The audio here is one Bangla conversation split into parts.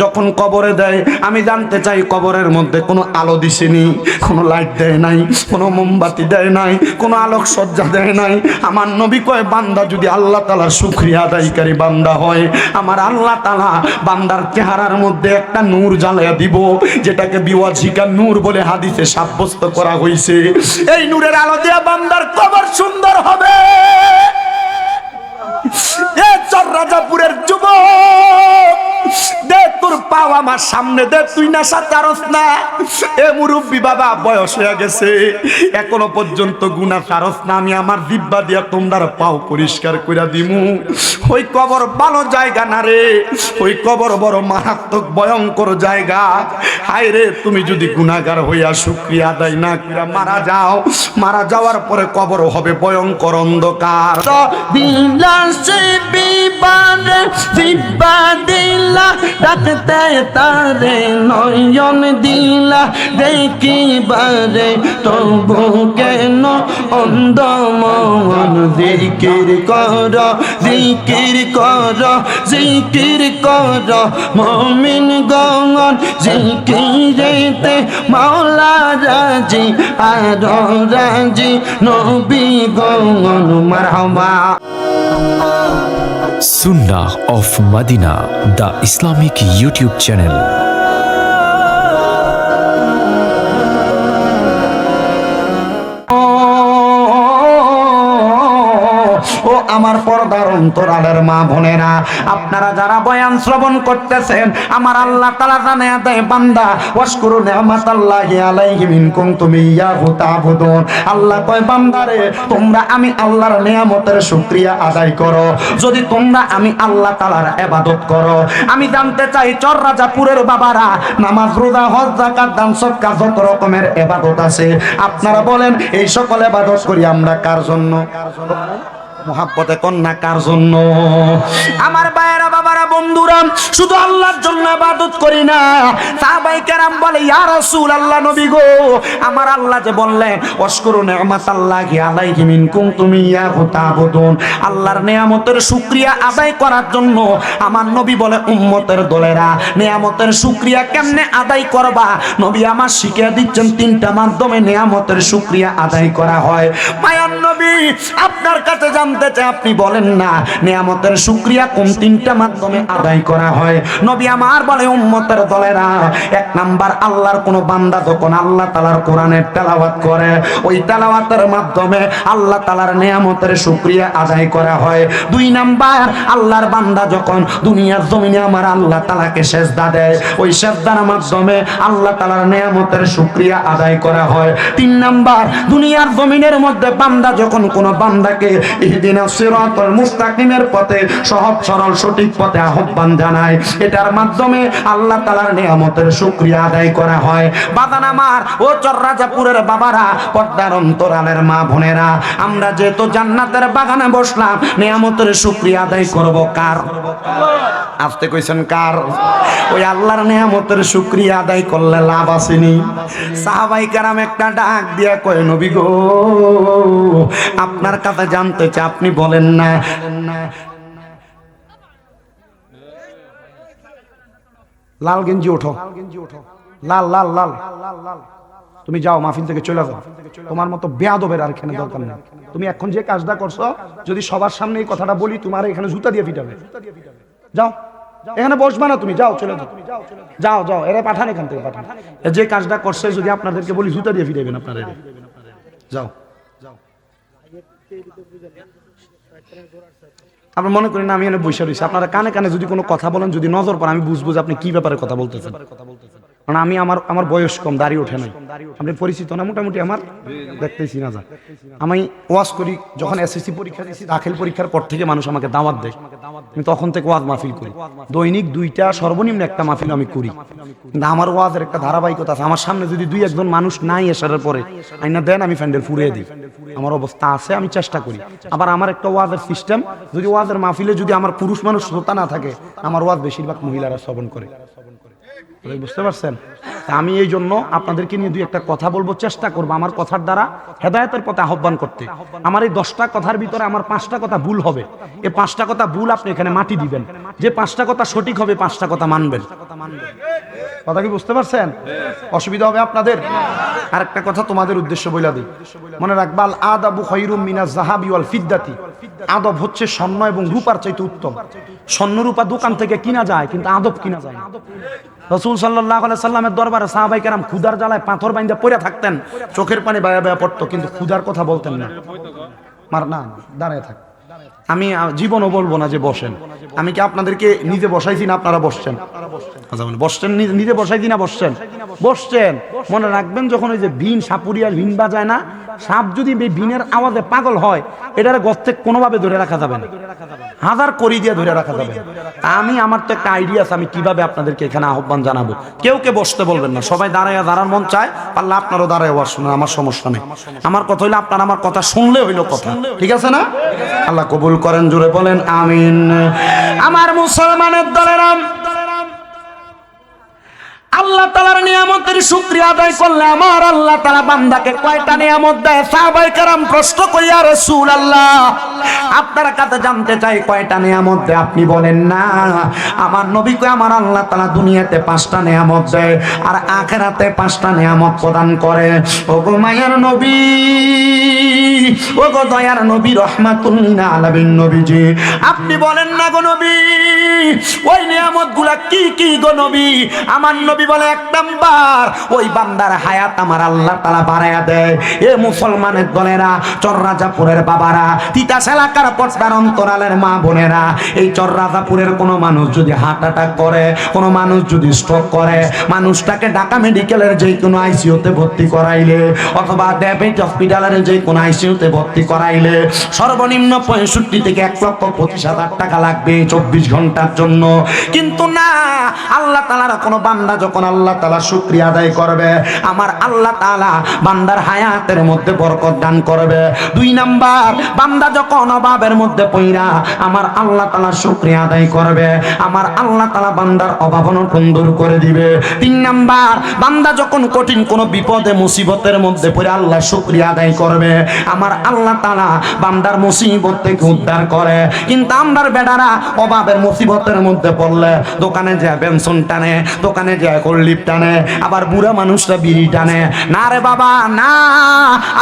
যখন কবরে দেয় আমি জানতে চাই কবরের মধ্যে কোনো আলো দিছেনি, কোনো লাইট দেয় নাই, কোনো মোমবাতি দেয় নাই, কোনো আলোকসজ্জা দেয় নাই। আমার নবী কয় বান্দা যদি আল্লাহ তাআলার শুকরিয়া আদায়কারী বান্দা হয়, আমার আল্লাহ তাআলা বান্দার চেহারার মধ্যে একটা নূর জ্বালিয়ে দিব, যেটাকে বিওয়াজিকা নূর বলে হাদিসে সাব্যস্ত করা হয়েছে। এই নূরের আলো দিয়ে বান্দার কবর সুন্দর হবে। এ চররাজাপুরের যুবক, দে তোর পাও আমার সামনে দে, তুই নেশা ছাড়স না। এ মুরব্বী বাবা, বয়স হয়ে গেছে, এখনো পর্যন্ত গুনাহ ছাড়স না। আমি আমার জিহ্বা দিয়া তোমরা পাও পরিষ্কার কইরা দিমু। ওই কবর ভালো জায়গা না রে, ওই কবর বড় মারাত্মক ভয়ঙ্কর জায়গা। হায় রে, তুমি যদি গুনাহগার হইয়া শুকরিয়া আদায় না কইরা মারা যাও, মারা যাওয়ার পরে কবর হবে ভয়ঙ্কর অন্ধকার। দিলাসে বিবারে জিব্বা দিলা, ডাকতে তারে নয়ন দিলা, দেখিবারে তবু কেন অন্ধ মন। জিকির কর, জিকির কর, জিকির কর মুমিন গণ, জিকিরেতে মাওলা রাজি আর রাজি নবী গণ। মারহাবা। Sunnah of Madina, the Islamic YouTube channel. ও আমার পর্দার অন্তরালের মা বোনেরা, আপনারা যারা বয়ান শ্রবণ করতেছেন, আমার আল্লাহ তাআলা জানায়া দেয় বান্দা ওয়াশকুরু নি'মাতাল্লাহি আলাইহিম ইন কুনতুম ইয়াহু তা'বুদুন। আল্লাহ কয় বান্দারে, তোমরা আমি আল্লাহর নিয়ামতের শুকরিয়া আদায় করো যদি তোমরা আমি আল্লাহ তাআলার ইবাদত করো। আমি জানতে চাই চররাজাপুরের বাবারা, নামাজ রোজা হজ যাকাত দান সদকা যত রকমের ইবাদত আছে, আপনারা বলেন এই সকল ইবাদত করি আমরা কার জন্য? মুহাব্বতে কন্যা কার জন্য? আমার ভাইয়েরা, বাবারা, বন্ধুরা, শুধু আল্লাহর জন্য ইবাদত করি না। সাহাবায়ে কেরাম বলে, ইয়া রাসূলুল্লাহ, নবী গো, আমার আল্লাহ যে বললেন ওয়াশকুরু নি'মাতাল্লাহি আলাইহিম ইন কুনতুম ইয়াহু তা'বুদুন, আল্লাহর নিয়ামতের শুকরিয়া আদায় করার জন্য আমার নবী বলে, উম্মতের দলেরা নিয়ামতের শুকরিয়া কেমনে আদায় করবা? নবী আমার শিখিয়ে দিচ্ছেন তিনটা মাধ্যমে নিয়ামতের শুকরিয়া আদায় করা হয়। মায়ার নবী আপনার কাছে জানতে চাই, আপনি বলেন না নিয়ামতের শুকরিয়া কোন তিনটা মাধ্যমে আদায় করা হয়? নবী আমার বলে, উম্মতের দলেরা, এক নাম্বার, আল্লাহর কোন বান্দা যখন আল্লাহ তাআলার কোরআনের তেলাওয়াত করে, ওই তেলাওয়াতের মাধ্যমে আল্লাহ তাআলার নিয়ামতের শুকরিয়া আদায় করা হয়। দুই নাম্বার, আল্লাহর বান্দা যখন দুনিয়ার জমিনে আমার আল্লাহ তাআলাকে সিজদা দেয়, ওই সিজদার মাধ্যমে আল্লাহ তাআলার নিয়ামতের শুকরিয়া আদায় করা হয়। তিন নাম্বার, দুনিয়ার জমিনের মধ্যে বান্দা যখন কোন বান্দাকে ইহদিনাস সিরাতাল মুস্তাকিমের পথে, সহজ সরল সঠিক পথে আহ্বান জানায়, এটার মাধ্যমে আল্লাহ তাআলার নিয়ামতের শুকরিয়া আদায় করা হয়। বাদান আমার, ও চররাজাপুরের বাবারা, পর্দার অন্তরালের মা বোনেরা, আমরা যেহেতু জান্নাতের বাগানে বসলাম, নিয়ামতের শুকরিয়া আদায় করব কার? আস্তে কইছেন কার? ওই আল্লাহর নিয়ামতের শুকরিয়া আদায় করলে লাভ আসেনি? সাহাবায়ে কেরাম একটা ডাক দিয়া কয়, নবী গো, আপনার কাছে জানতে চাই, আপনি বলেন না। লাল গেঞ্জি ওঠো, লাল লাল লাল, তুমি যাও, মাহফিল থেকে চলে যাও। তোমার মতো বেয়াদবের আর এখানে দরকার নেই। তুমি এখন যে কাজটা করছো, যদি সবার সামনে এই কথাটা বলি, তোমার এখানে জুতা দিয়ে পিটাবে। যাও, এখানে বসবা না, তুমি যাও, চলে যাও, যাও যাও, এরা পাঠান, এখান থেকে পাঠান। যে কাজটা করছে যদি আপনাদেরকে বলি, জুতা দিয়ে পিটাবেন আপনারা। যাও, আপনি মনে করেন আমি এখানে বসে রয়েছি, আপনারা কানে কানে যদি কোনো কথা বলেন, যদি নজর পড়ে, আমি বুঝবো যে আপনি কি ব্যাপারে কথা বলতেছেন। কারণ আমি আমার বয়স কম, দাড়ি ওঠে নাই, আপনি পরিচিত না মোটামুটি আমার, দেখতেছি না। যা আমি ওয়াজ করি, যখন এসএসসি পরীক্ষা দিয়েছি, দাখিল পরীক্ষার পর থেকে মানুষ আমাকে দাওয়াত দেয়, আমি তখন থেকে ওয়াজ মাহফিল করি। দৈনিক 2টা, সর্বনিম্ন একটা মাহফিল আমি করি। কিন্তু আমার ওয়াজের একটা ধারাবাহিকতা আছে। আমার সামনে যদি 2-1 জন মানুষ নাই এসারের পরে আইনা দেন, আমি প্যান্ডেল ফুরিয়ে দিই। আমার অবস্থা আছে, আমি চেষ্টা করি। আবার আমার একটা ওয়াজের সিস্টেম, যদি ওয়াজের মাহফিলে যদি আমার পুরুষ মানুষ শ্রোতা না থাকে, আমার ওয়াজ বেশিরভাগ মহিলারা শ্রবণ করে। বুঝতে পারছেন? তা আমি এই জন্য আপনাদেরকে নিয়ে দুই একটা কথা বলবো, চেষ্টা করবো আমার কথার দ্বারা হেদায়েতের পথে আহ্বান করতে। আমার এই 10টা কথার ভিতরে আমার 5টা কথা ভুল হবে, এই 5টা কথা ভুল আপনি এখানে মাটি দিবেন, যে 5টা কথা সঠিক হবে 5টা কথা মানবেন। কথা কি বুঝতে পারছেন? অসুবিধা হবে আপনাদের? আরেকটা কথা তোমাদের উদ্দেশ্য বইলা দিই, মনে রাখবাল আদাবু খায়রুম মিনাজ যাহাবি ওয়াল ফিদ্দাতি। আদব হচ্ছে স্বর্ণ এবং রূপার চাইতে উত্তম। স্বর্ণ রূপা দোকান থেকে কিনা যায়, কিন্তু আদব কিনা যায় না। রাসূল সাল্লাল্লাহু আলাইহি সাল্লামের দরবারে সাহাবায়ে কেরাম ক্ষুধার জ্বালায় পাথর বাইন্ধা পড়ে থাকতেন, চোখের পানি বায়া বায়া পড়তো, কিন্তু ক্ষুধার কথা বলতেন না। মার না, দাঁড়ায় থাক। আমি জীবনও বলবো না যে বসেন। আমি কি আপনাদেরকে নিজে বসাইছি না আপনারা বসছেন? বসছেন, নিজে বসাইছি না বসছেন? বসছেন। মনে রাখবেন, যখন ওই যে বিন সাপুরিয়ার বিন বাজায় না, সাপ যদি বিনের আওয়াজে পাগল হয়, এটার গর্তে কোনোভাবে ধরে রাখা যাবে না, হাজার করি দিয়ে ধরে রাখা যাবে না। আমি আমার তো একটা আইডিয়া আছে, আমি কিভাবে আপনাদেরকে এখানে আহ্বান জানাবো। কেউ বসতে বলবেন না, সবাই দাঁড়ার মন চায়, পারলে আপনারও দাঁড়ায় ওয়াজ শুনে, আমার সমস্যা নেই। আমার কথা হইলো আপনার আমার কথা শুনলে হইলো কথা, ঠিক আছে না? আল্লাহ কবুল করেন, জোরে বলেন আমিন। আমার মুসলমানের দলেরা, আল্লাহ তাআলার নিয়ামতের শুকরিয়া আদায় করলে আমার আল্লাহ তাআলা বান্দাকে কয়টা নিয়ামত দেয়? সাহাবায়ে কেরাম প্রশ্ন করি, ইয়া রাসূলুল্লাহ, আপনার কাছে জানতে চাই কয়টা নিয়ামত দেয়? আপনি বলেন না। আমার নবী কয়, আমার আল্লাহ তাআলা দুনিয়াতে 5টা নিয়ামত দেয় আর আখিরাতে 5টা নিয়ামত প্রদান করে। ওগো মায়ার নবী, ওগো দয়ার নবী, রাহমাতুল লিল আলামিন নবীজি, আপনি বলেন না গো নবী, ওই নিয়ামতগুলা কি কি গো নবী? আমার নবী বলে, 1 নাম্বার, ওই বান্দার হায়াত আমার আল্লাহ তাআলা বাড়ায়া দেয়। এ মুসলমানের দলেরা, চররাজাপুরের বাবারা, তিতাস এলাকার পর্দার অন্তরালের মা বোনেরা, এই চররাজাপুরের কোনো মানুষ যদি হার্ট অ্যাটাক করে, কোনো মানুষ যদি স্ট্রোক করে, মানুষটাকে ঢাকা মেডিকেলের যে কোনো আইসিইউতে ভর্তি করাইলে, অথবা ডায়াবেটিস হসপিটালের যে কোনো আইসিইউতে ভর্তি করাইলে সর্বনিম্ন 65 থেকে 1,25,000 টাকা লাগবে 24 ঘন্টার জন্য। কিন্তু না, আল্লাহ তাআলার কোনো বান্দা যখন আল্লাহ তাআলা শুকরিয়া আদায় করবে, আমার আল্লাহ তাআলা বান্দার হায়াতের মধ্যে বরকত দান করবে। 2 নাম্বার, বান্দা যখন অভাবের মধ্যে পইরা আমার আল্লাহ তাআলা শুকরিয়া আদায় করবে, আমার আল্লাহ তাআলা বান্দার অভাব অনটন দূর করে দিবে। 3 নাম্বার, বান্দা যখন কঠিন কোনো বিপদে মুসিবতের মধ্যে পড়ে আল্লাহ শুকরিয়া আদায় করবে, আমার আল্লাহ তাআলা বান্দার মুসিবত থেকে উদ্ধার করে। কিন্তু আমরার বেটারা অভাবের মুসিবতের মধ্যে পড়লে দোকানে যায় বেনসন টানে, দোকানে যায় কল্লিপ টানে, আবার বুড়া মানুষরা বিড়ি টানে। না রে বাবা না,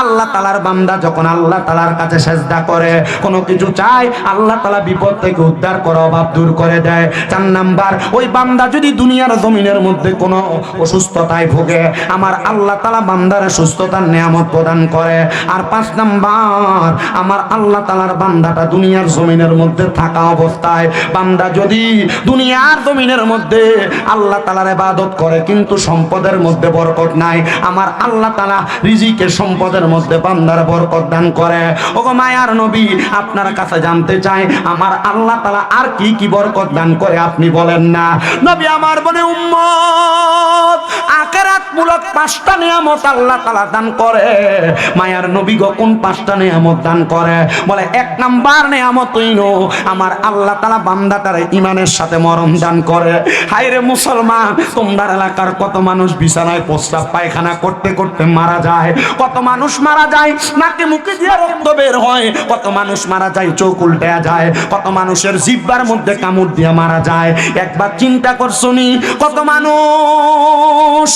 আল্লাহ তাআলার বান্দা যখন আল্লাহ তাআলার কাছে সেজদা করে, কোনো কিছু চায়, আল্লাহ তাআলা বিপদ থেকে উদ্ধার করে, অভাব দূর করে দেয়। 4 নাম্বার, ওই বান্দা যদি দুনিয়ার জমিনের মধ্যে কোনো অসুস্থতায় ভোগে, আমার আল্লাহ তাআলা বান্দার সুস্থতার নিয়ামত প্রদান করে। আর 5 নাম্বার, আমার আল্লাহ তাআলার বান্দাটা দুনিয়ার জমিনের মধ্যে থাকা অবস্থায়, বান্দা যদি দুনিয়ার জমিনের মধ্যে আল্লাহ তাআলার ইবাদত করে কিন্তু সম্পদের মধ্যে বরকত নাই, আমার আল্লাহ তাআলা রিজিকের সম্পদের মধ্যে বান্দার বরকত দান করে। ওগো মায়ার নবী, আপনার কাছে জানতে চাই, আমার আল্লাহ তাআলা আর কি কি বরকত দান করে? আপনি বলেন না। নবী আমার বলে, উম্মত, আখিরাত মূলক 5টা নিয়ামত আল্লাহ তাআলা দান করে। মায়ার নবী গো, কোন 5টা নিয়ামত দান করে? বলে, 1 নাম্বার নিয়ামত হইলো আমার আল্লাহ তাআলা বান্দাটার ঈমানের সাথে মরণ দান করে। হায়রে মুসলমান, তোমার এলাকার কত মানুষ বিছানায় প্রস্রাব পায়খানা করতে করতে মারা যায়, কত মানুষ মারা যায় নাকে মুখে দিয়ে রক্ত বের হয়, কত মানুষ মারা যায় চোখ উল্টে যায়, কত মানুষের জিহ্বার মধ্যে কামড় দিয়ে মারা যায়। একবার চিন্তা করছনি, কত মানুষ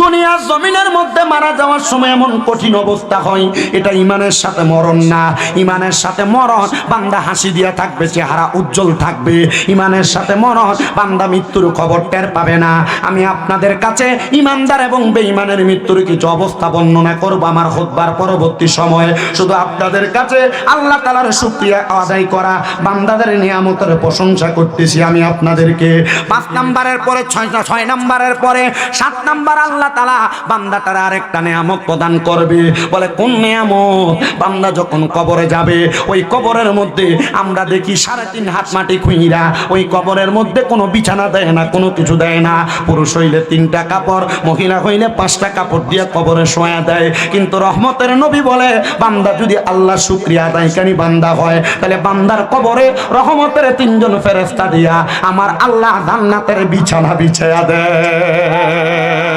দুনিয়ার জমিনের মধ্যে মারা যাওয়ার সময় এমন কঠিন অবস্থা হয়, এটা ইমানের সাথে মরণ না। ইমানের সাথে মরণ, বান্দা হাসি দিয়া থাকবে, চেহারা উজ্জ্বল থাকবে। ইমানের সাথে মরণ, বান্দা মৃত্যুর খবর টের পাবে না। আমি আপনাদের কাছে ইমানদার এবং বেঈমানের মৃত্যুর কিছু অবস্থা বর্ণনা করব আমার খুতবার পরবর্তী সময়ে। শুধু আপনাদের কাছে আল্লাহ তাআলার শুকরিয়া আদায় করা, বান্দাদের নিয়ামতের প্রশংসা করতেছি আমি আপনাদেরকে। 5 নাম্বারের পরে 6 নাম্বারের পরে 7 নাম্বার নাম্বার আল্লাহ তাআলা বান্দাটার আরেকটা নিয়ামত প্রদান করবে। বলে কোন নিয়ামত? বান্দা যখন কবরে যাবে, ওই কবরের মধ্যে আমরা দেখি 3.5 হাত মাটি খুঁইরা ওই কবরের মধ্যে কোনো বিছানা দেয় না, কোনো কিছু দেয় না। পুরুষ হইলে 3টা কাপড়, মহিলা হইলে 5টা কাপড় দিয়ে কবরে শোয়া দেয়। কিন্তু রহমতের নবী বলে বান্দা যদি আল্লাহ শুকরিয়া আদায়কারী বান্দা হয়, তাহলে বান্দার কবরে রহমতের 3 জন ফেরেশতা দিয়া আমার আল্লাহ জান্নাতের বিছানা বিছায়া দেয়।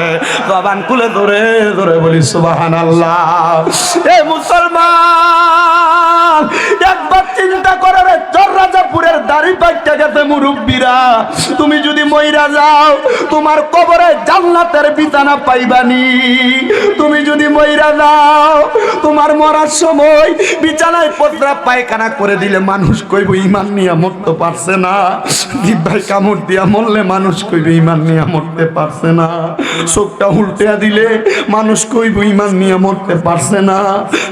জবান খুলে ধরে ধরে বলি সুবহানাল্লাহ। এ মুসলমান, একবার চিন্তা করে রে, চররাজাপুরের দাড়ি পাইতে গেছে মুরব্বীরা, তুমি যদি মইরা যাও তোমার কবরে জান্নাতের বিছানা পাইবানি। তুমি যদি মইরা যাও তোমার মরার সময় বিছানায় প্রস্রাব পায়খানা করে দিলে মানুষ কইব ঈমান নিয়ে মরতে পারছে না। জিহ্বায় কামড় দিয়া মরলে মানুষ কইব ঈমান নিয়ে মরতে পারছে না। চোখটা উল্টে দিলে মানুষ কইব ঈমান নিয়ে মরতে পারছে না।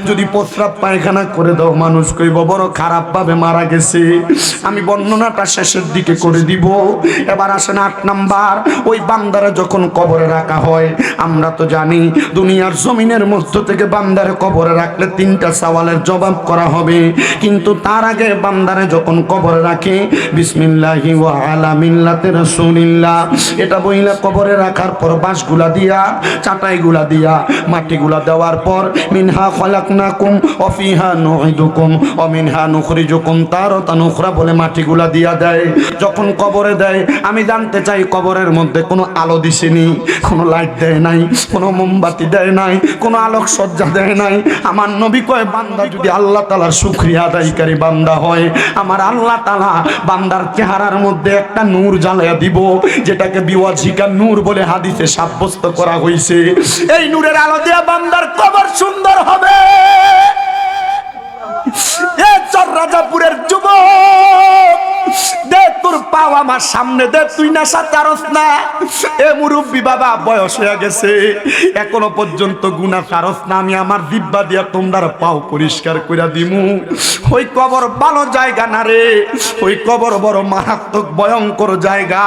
যদি প্রস্রাব পায়খানা করে দাও মানুষ কইব বড় খারাপ ভাবে মারা গেছে। আমি বর্ণনাটা শেষের দিকে করে দিব। এবার আসেন 8 নাম্বার। ওই বান্দারা যখন কবরে রাখা হয়, আমরা তো জানি দুনিয়ার জমিনের মধ্য থেকে বান্দারে কবরে রাখলে 3টা সওয়ালের জবাব করা হবে। কিন্তু তার আগে বান্দারে যখন কবরে রাখে বিসমিল্লাহি ওয়া আলা মিল্লাতি রাসূলিল্লাহ এটা বইলা কবরে রাখার পর বাঁশগুলা দিয়া, চাটাইগুলা দিয়া, মাটিগুলা দেওয়ার পর মিনহা খলাকনাকুম ওয়া ফিহা নুঈদুকুম ওয়া মিনহা নুখরিজুকুম তারাতান উখরা বলে মাটিগুলা দিয়া দেয়। যখন কবরে দেয়, আমি জানতে চাই কবরের মধ্যে কোনো আলো দিছেনি, কোনো লাইট দেয় নাই, কোনো মোমবাতি দেয় নাই, কোনো আলোক সজ্জা দেয় নাই। আমার নবী কয় বান্দা যদি আল্লাহ তাআলার শুকরিয়া আদায়কারী বান্দা হয়, আমার আল্লাহ তাআলা বান্দার চেহারার মধ্যে একটা নূর জ্বালায়া দিব, যেটাকে বিওয়াজিকা নূর বলে হাদিসে সাব্যস্ত করা হয়েছে। এই নূরের আলো দিয়া বান্দার কবর সুন্দর হবে। এ চররাজাপুরের যুবক, দে তোর পাও আমার সামনে দে, তুই নেশা চারস না। এ মুরব্বী বাবা, বয়স হয়ে গেছে, এখনো পর্যন্ত গুনাহ ছাড়স না। আমি আমার জিহ্বা দিয়া তোমরা পাও পরিষ্কার কইরা দিমু। ওই কবর ভালো জায়গা না রে, ওই কবর বড় মারাত্মক ভয়ঙ্কর জায়গা।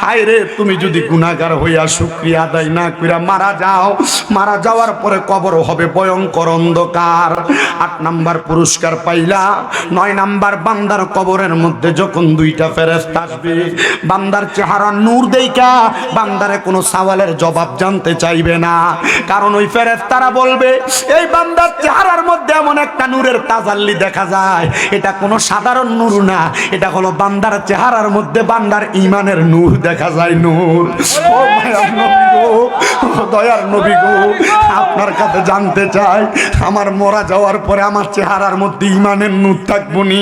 হায় রে, তুমি যদি গুনাহগার হইয়া শুকরিয়া আদায় না কইরা মারা যাও, মারা যাওয়ার পরে কবর হবে ভয়ঙ্কর অন্ধকার। 8 নাম্বার পুরস্কার পাইলা। 9 নাম্বার বান্দার কবরের মধ্যে যখন 2টা ফেরেশতা আসবে, বান্দার চেহারা নূর দেইকা বান্দারে কোনো সওয়ালের জবাব জানতে চাইবে না। কারণ ওই ফেরেশতারা বলবে এই বান্দার চেহারার মধ্যে এমন একটা নূরের তাজাল্লি দেখা যায়, এটা কোনো সাধারণ নূর না, এটা হলো বান্দার চেহারার মধ্যে বান্দার ঈমানের নূর দেখা যায়। নূর। ও মায়ার নবী গো, ও দয়ার নবী গো, আপনার কাছে জানতে চাই আমার মরা যাওয়ার পরে আমার চেহারার মধ্যে ঈমানের নূর থাকবো নি?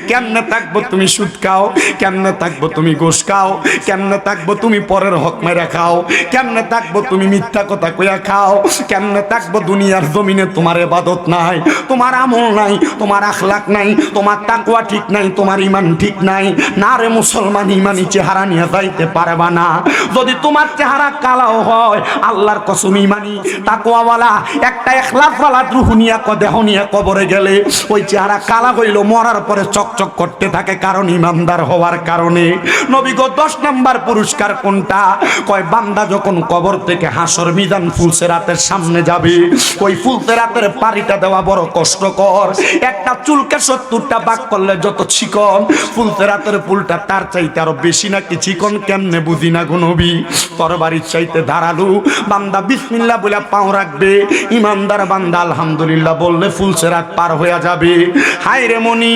কেমনে থাকবো? তুমি সুদ খাও, কেমনে থাকবো তুমি ঘুষ খাও, কেমনে থাকবো তুমি পরের হক মেরে খাও, কেমনে থাকবো তুমি মিথ্যা কথা কইয়া খাও, কেমনে থাকবো দুনিয়ার জমিনে তোমার ইবাদত নাই, তোমার আমল নাই, তোমার আখলাক নাই, তোমার তাকওয়া ঠিক নাই, তোমার ঈমান ঠিক নাই। না রে মুসলমান, ঈমানি চেহারা নিয়ে যাইতে পারবা না। যদি তোমার চেহারা কালাও হয়, আল্লাহর কসম ঈমানি তাকওয়াওয়ালা একটা ইখলাসওয়ালা রূহ নিয়ে দেহ নিয়ে কবরে গেলে ওই চেহারা কালা হইল, মরার পরে চকচক করতে থাকে, কারণ ইমানদার হওয়ার কারণে। নবী গো 10 নাম্বার পুরস্কার কোনটা? কয় বান্দা যখন কবর থেকে হাসর মিজান ফুলসেরাতের সামনে যাবে, ওই ফুলসেরাতের পাড়িটা দেওয়া বড় কষ্টকর। একটা চুলকে 70টা ভাগ করলে যত চিকন, ফুলসেরাতের ফুলটা তার চাইতে আরো বেশি নাকি চিকন, কেমনে বুঝি না গো নবী। তরবারির চাইতে ধারালু। বান্দা বিসমিল্লাহ বলে পাও রাখবে, ইমানদার বান্দা আলহামদুলিল্লাহ বললে ফুলসেরাত পার হয়ে যাবে। হায় রে মনি,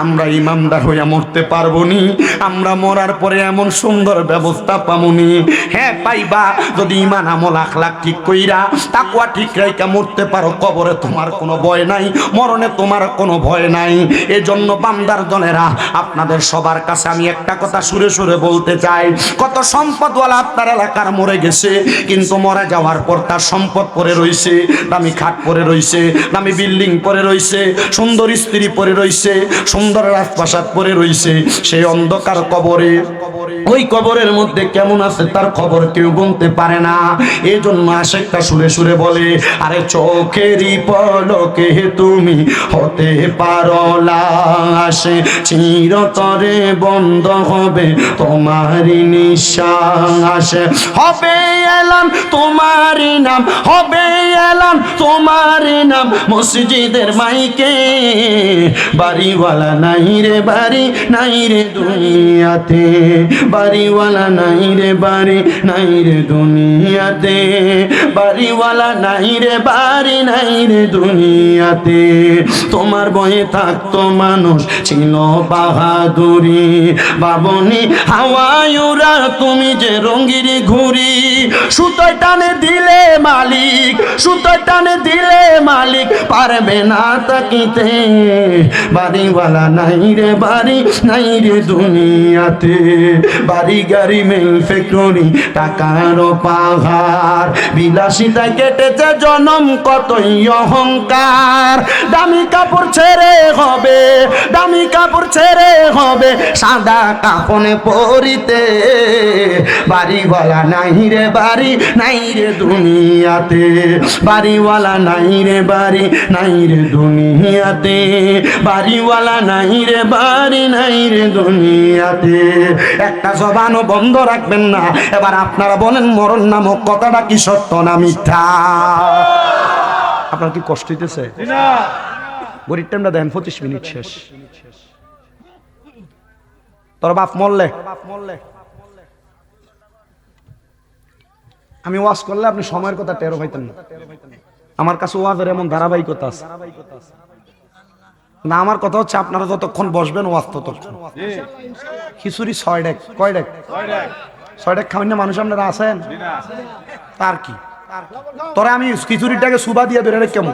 আমরা ইমানদার হইয়া মরতে পারবো নি? আমরা মরার পরে এমন সুন্দর ব্যবস্থা পামুনি? হ্যাঁ পাইবা, যদি ঈমান আমল আখলাক ঠিক কইরা তাকওয়া ঠিক রাইখা মরতে পারো। কবরে তোমার কোনো ভয় নাই, মরণে তোমার কোনো ভয় নাই। এজন্য বান্দার দলেরা, আপনাদের সবার কাছে আমি একটা কথা সুরে সুরে বলতে চাই। কত সম্পদওয়ালা আপনার এলাকার মরে গেছে, কিন্তু মরে যাওয়ার পর তার সম্পদ পড়ে রইছে, দামি খাট পড়ে রইছে, দামি বিল্ডিং পড়ে রইছে, সুন্দর স্ত্রী পড়ে রইছে, সুন্দর রাজপ্রাসাদ পড়ে রইছে। সেই অন্ধকার কবরে ওই কবরের মধ্যে কেমন আছে তার খবর কেউ বলতে পারে না। এই জন্য আশেকটা সুরে সুরে বলে, আরে চোখেরই পলকে তুমি হতে পারো লাশ, চিরতরে বন্ধ হবে তোমারই নিঃশ্বাস। হবে এলান তোমারই নাম, হবে এলান তোমারই নাম মসজিদের মাইকে। বাড়িওয়ালা নাই রে বাড়ি, নাই রে দুনিয়াতে, বাড়িওয়ালা নাই রে বাড়ি, নাই রে দুনিয়াতে, বাড়িওয়ালা নাই রে বাড়ি, নাই রে দুনিয়াতে। তোমার বয়ে থাকতো মানুষ ছিল বাহাদুরি, বাবনি হাওয়ায় উড়া তুমি যে রঙির ঘুরি। সুতোয় টানে দিলে মালিক, সুতোয় টানে দিলে মালিক পারবে না তাকিতে। বাড়িওয়ালা নাই রে বাড়ি, নাই রে দুনিয়াতে, বাড়ি গাড়ি মেল ফ্যাক্টরি টাকার পাহাড়, বিলাসিতা কেটেছে জনম কতই অহংকার। দামি কাপড় ছেড়ে হবে, দামি কাপড় ছেড়ে হবে সাদা কাফনে পরিতে। বাড়িওয়ালা নাই রে বাড়ি, নাই রে দুনিয়াতে, বাড়িওয়ালা নাই রে বাড়ি, নাই রে দুনিয়াতে, বাড়িওয়ালা নাই রে বাড়ি, নাই রে দুনিয়াতে। একটা জবানও বন্ধ রাখবেন না। এবার আপনারা বলেন মরণ নামক কথাটা কি সত্য না মিথ্যা? আপনার কি কষ্ট হইতেছে? গরিব টাইমটা দেখেন 25 মিনিট শেষ। তোর বাপ মরলে, আমি ওয়াজ করলে আপনি সময়ের কথা টেরো পাইতেন না। আমার কাছে ওয়াজের এমন ধারাবাহিকতা আছে না। আমার কথা হচ্ছে আপনারা যতক্ষণ বসবেন ওয়াজ ততক্ষণ। খিচুড়ি 6 ডেক, কয় ডেক? 6 ডেক খাবেন না মানুষ আপনারা আছেন? তার কি তোরে আমি খিচুড়িটাকে সুবা দিয়ে ধরে কেমন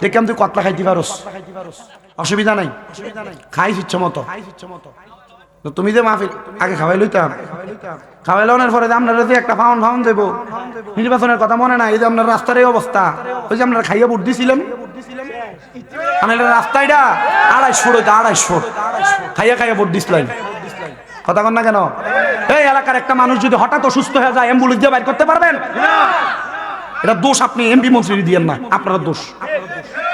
দেখলাম তুই কতলা খাইতে পারোস, অসুবিধা নাই, খাইস ইচ্ছে মতো। তুমি যে মাহফিল আগে খাওয়াই লইতাম, খাওয়াই লওয়ার পরে আপনারা যে একটা ফাউন ফাউন দেবো, নির্বাচনের কথা মনে নাই? এই যে আপনার রাস্তার এই অবস্থা, ওই যে আপনারা খাইয়া ভোট দিছিলেন, আমি রাস্তাটা 250 হইতো, 250 খাইয়া খাইয়া ভোট দিছিলেন। কথা কন না কেন? এই এলাকার একটা মানুষ যদি হঠাৎ অসুস্থ হয়ে যায় অ্যাম্বুলেন্স দিয়ে বাইর করতে পারবেন? এটা দোষ আপনি এমপি মন্ত্রী দিয়েন না, আপনার দোষ।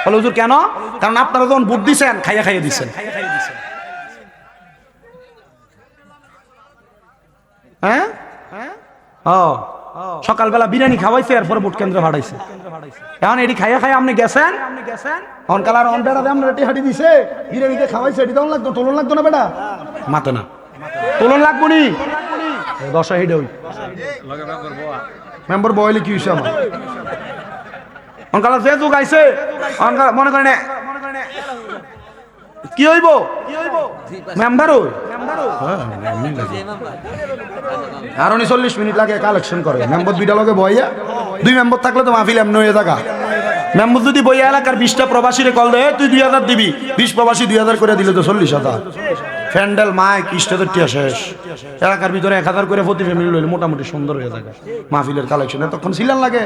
বলে হুজুর কেন? কারণ আপনারা যখন ভোট দিচ্ছেন খাইয়া খাইয়া দিচ্ছেন। হ্যাঁ, সকালবেলা বিরিয়ানি খাওয়াইছে, এরপরে ভোট কেন্দ্রে হারাইছে। এখন এটি খাইয়া খাইয়া আপনি গেছেন, অনকালার অনটা আপনার এটি হাঁটি দিছে, বিরিয়ানিতে খাওয়াইছে, এটি তখন লাগতো, তোলন লাগতো না বেটা? মাতো না, তোলন লাগবো নি? 10 হিডে ওই মেম্বার বয়লে কি হয়েছে আমার অনকালার যে যুগ আইছে, মনে করেন কি হইব মেম্বার ওই আর 40 মিনিট লাগে কালেকশন করে। মেম্বার 2টা লগে বইয়া, 2 মেম্বার থাকলে তো মাহফিল এমনি হয়ে থাকা। মেম্বার যদি বইয়া এলাকার 20টা প্রবাসীরে কল দেয়, তুই 2000 দিবি, 20 প্রবাসী 2000 করে দিলে তো 40,000। প্যান্ডেল মাইক স্টেজের টিয়া শেষ, এলাকার ভিতরে 1000 করে প্রতি ফ্যামিলি লইলে মোটামুটি সুন্দর হয়ে থাকে মাহফিলের কালেকশন। এতক্ষণ ছিলেন লাগে,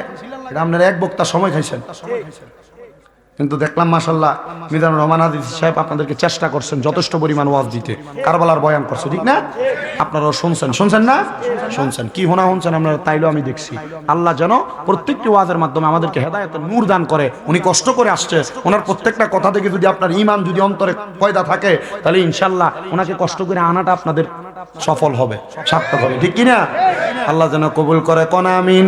এটা আপনার এক বক্তা সময় খাইছেন। কিন্তু দেখলাম মাশাআল্লাহ মিজানুর রহমান আদিস সাহেব আপনাদেরকে চেষ্টা করছেন যথেষ্ট পরিমাণ ওয়াজ দিতে, কারবালার বয়ান করছে, ঠিক না? আপনারাও শুনছেন, শুনছেন না? শুনছেন কি হোনা শুনছেন আপনারা? তাইলেও আমি দেখছি আল্লাহ যেন প্রত্যেকটি ওয়াজের মাধ্যমে আমাদেরকে হেদায়েতের নূর দান করে। উনি কষ্ট করে আসছে, ওনার প্রত্যেকটা কথা থেকে যদি আপনার ঈমান যদি অন্তরে পয়দা থাকে, তাহলে ইনশাআল্লাহ ওনাকে কষ্ট করে আনাটা আপনাদের সফল হবে, সার্থক হবে, ঠিক কিনা? আল্লাহ যেন কবুল করে, কোন আমিন।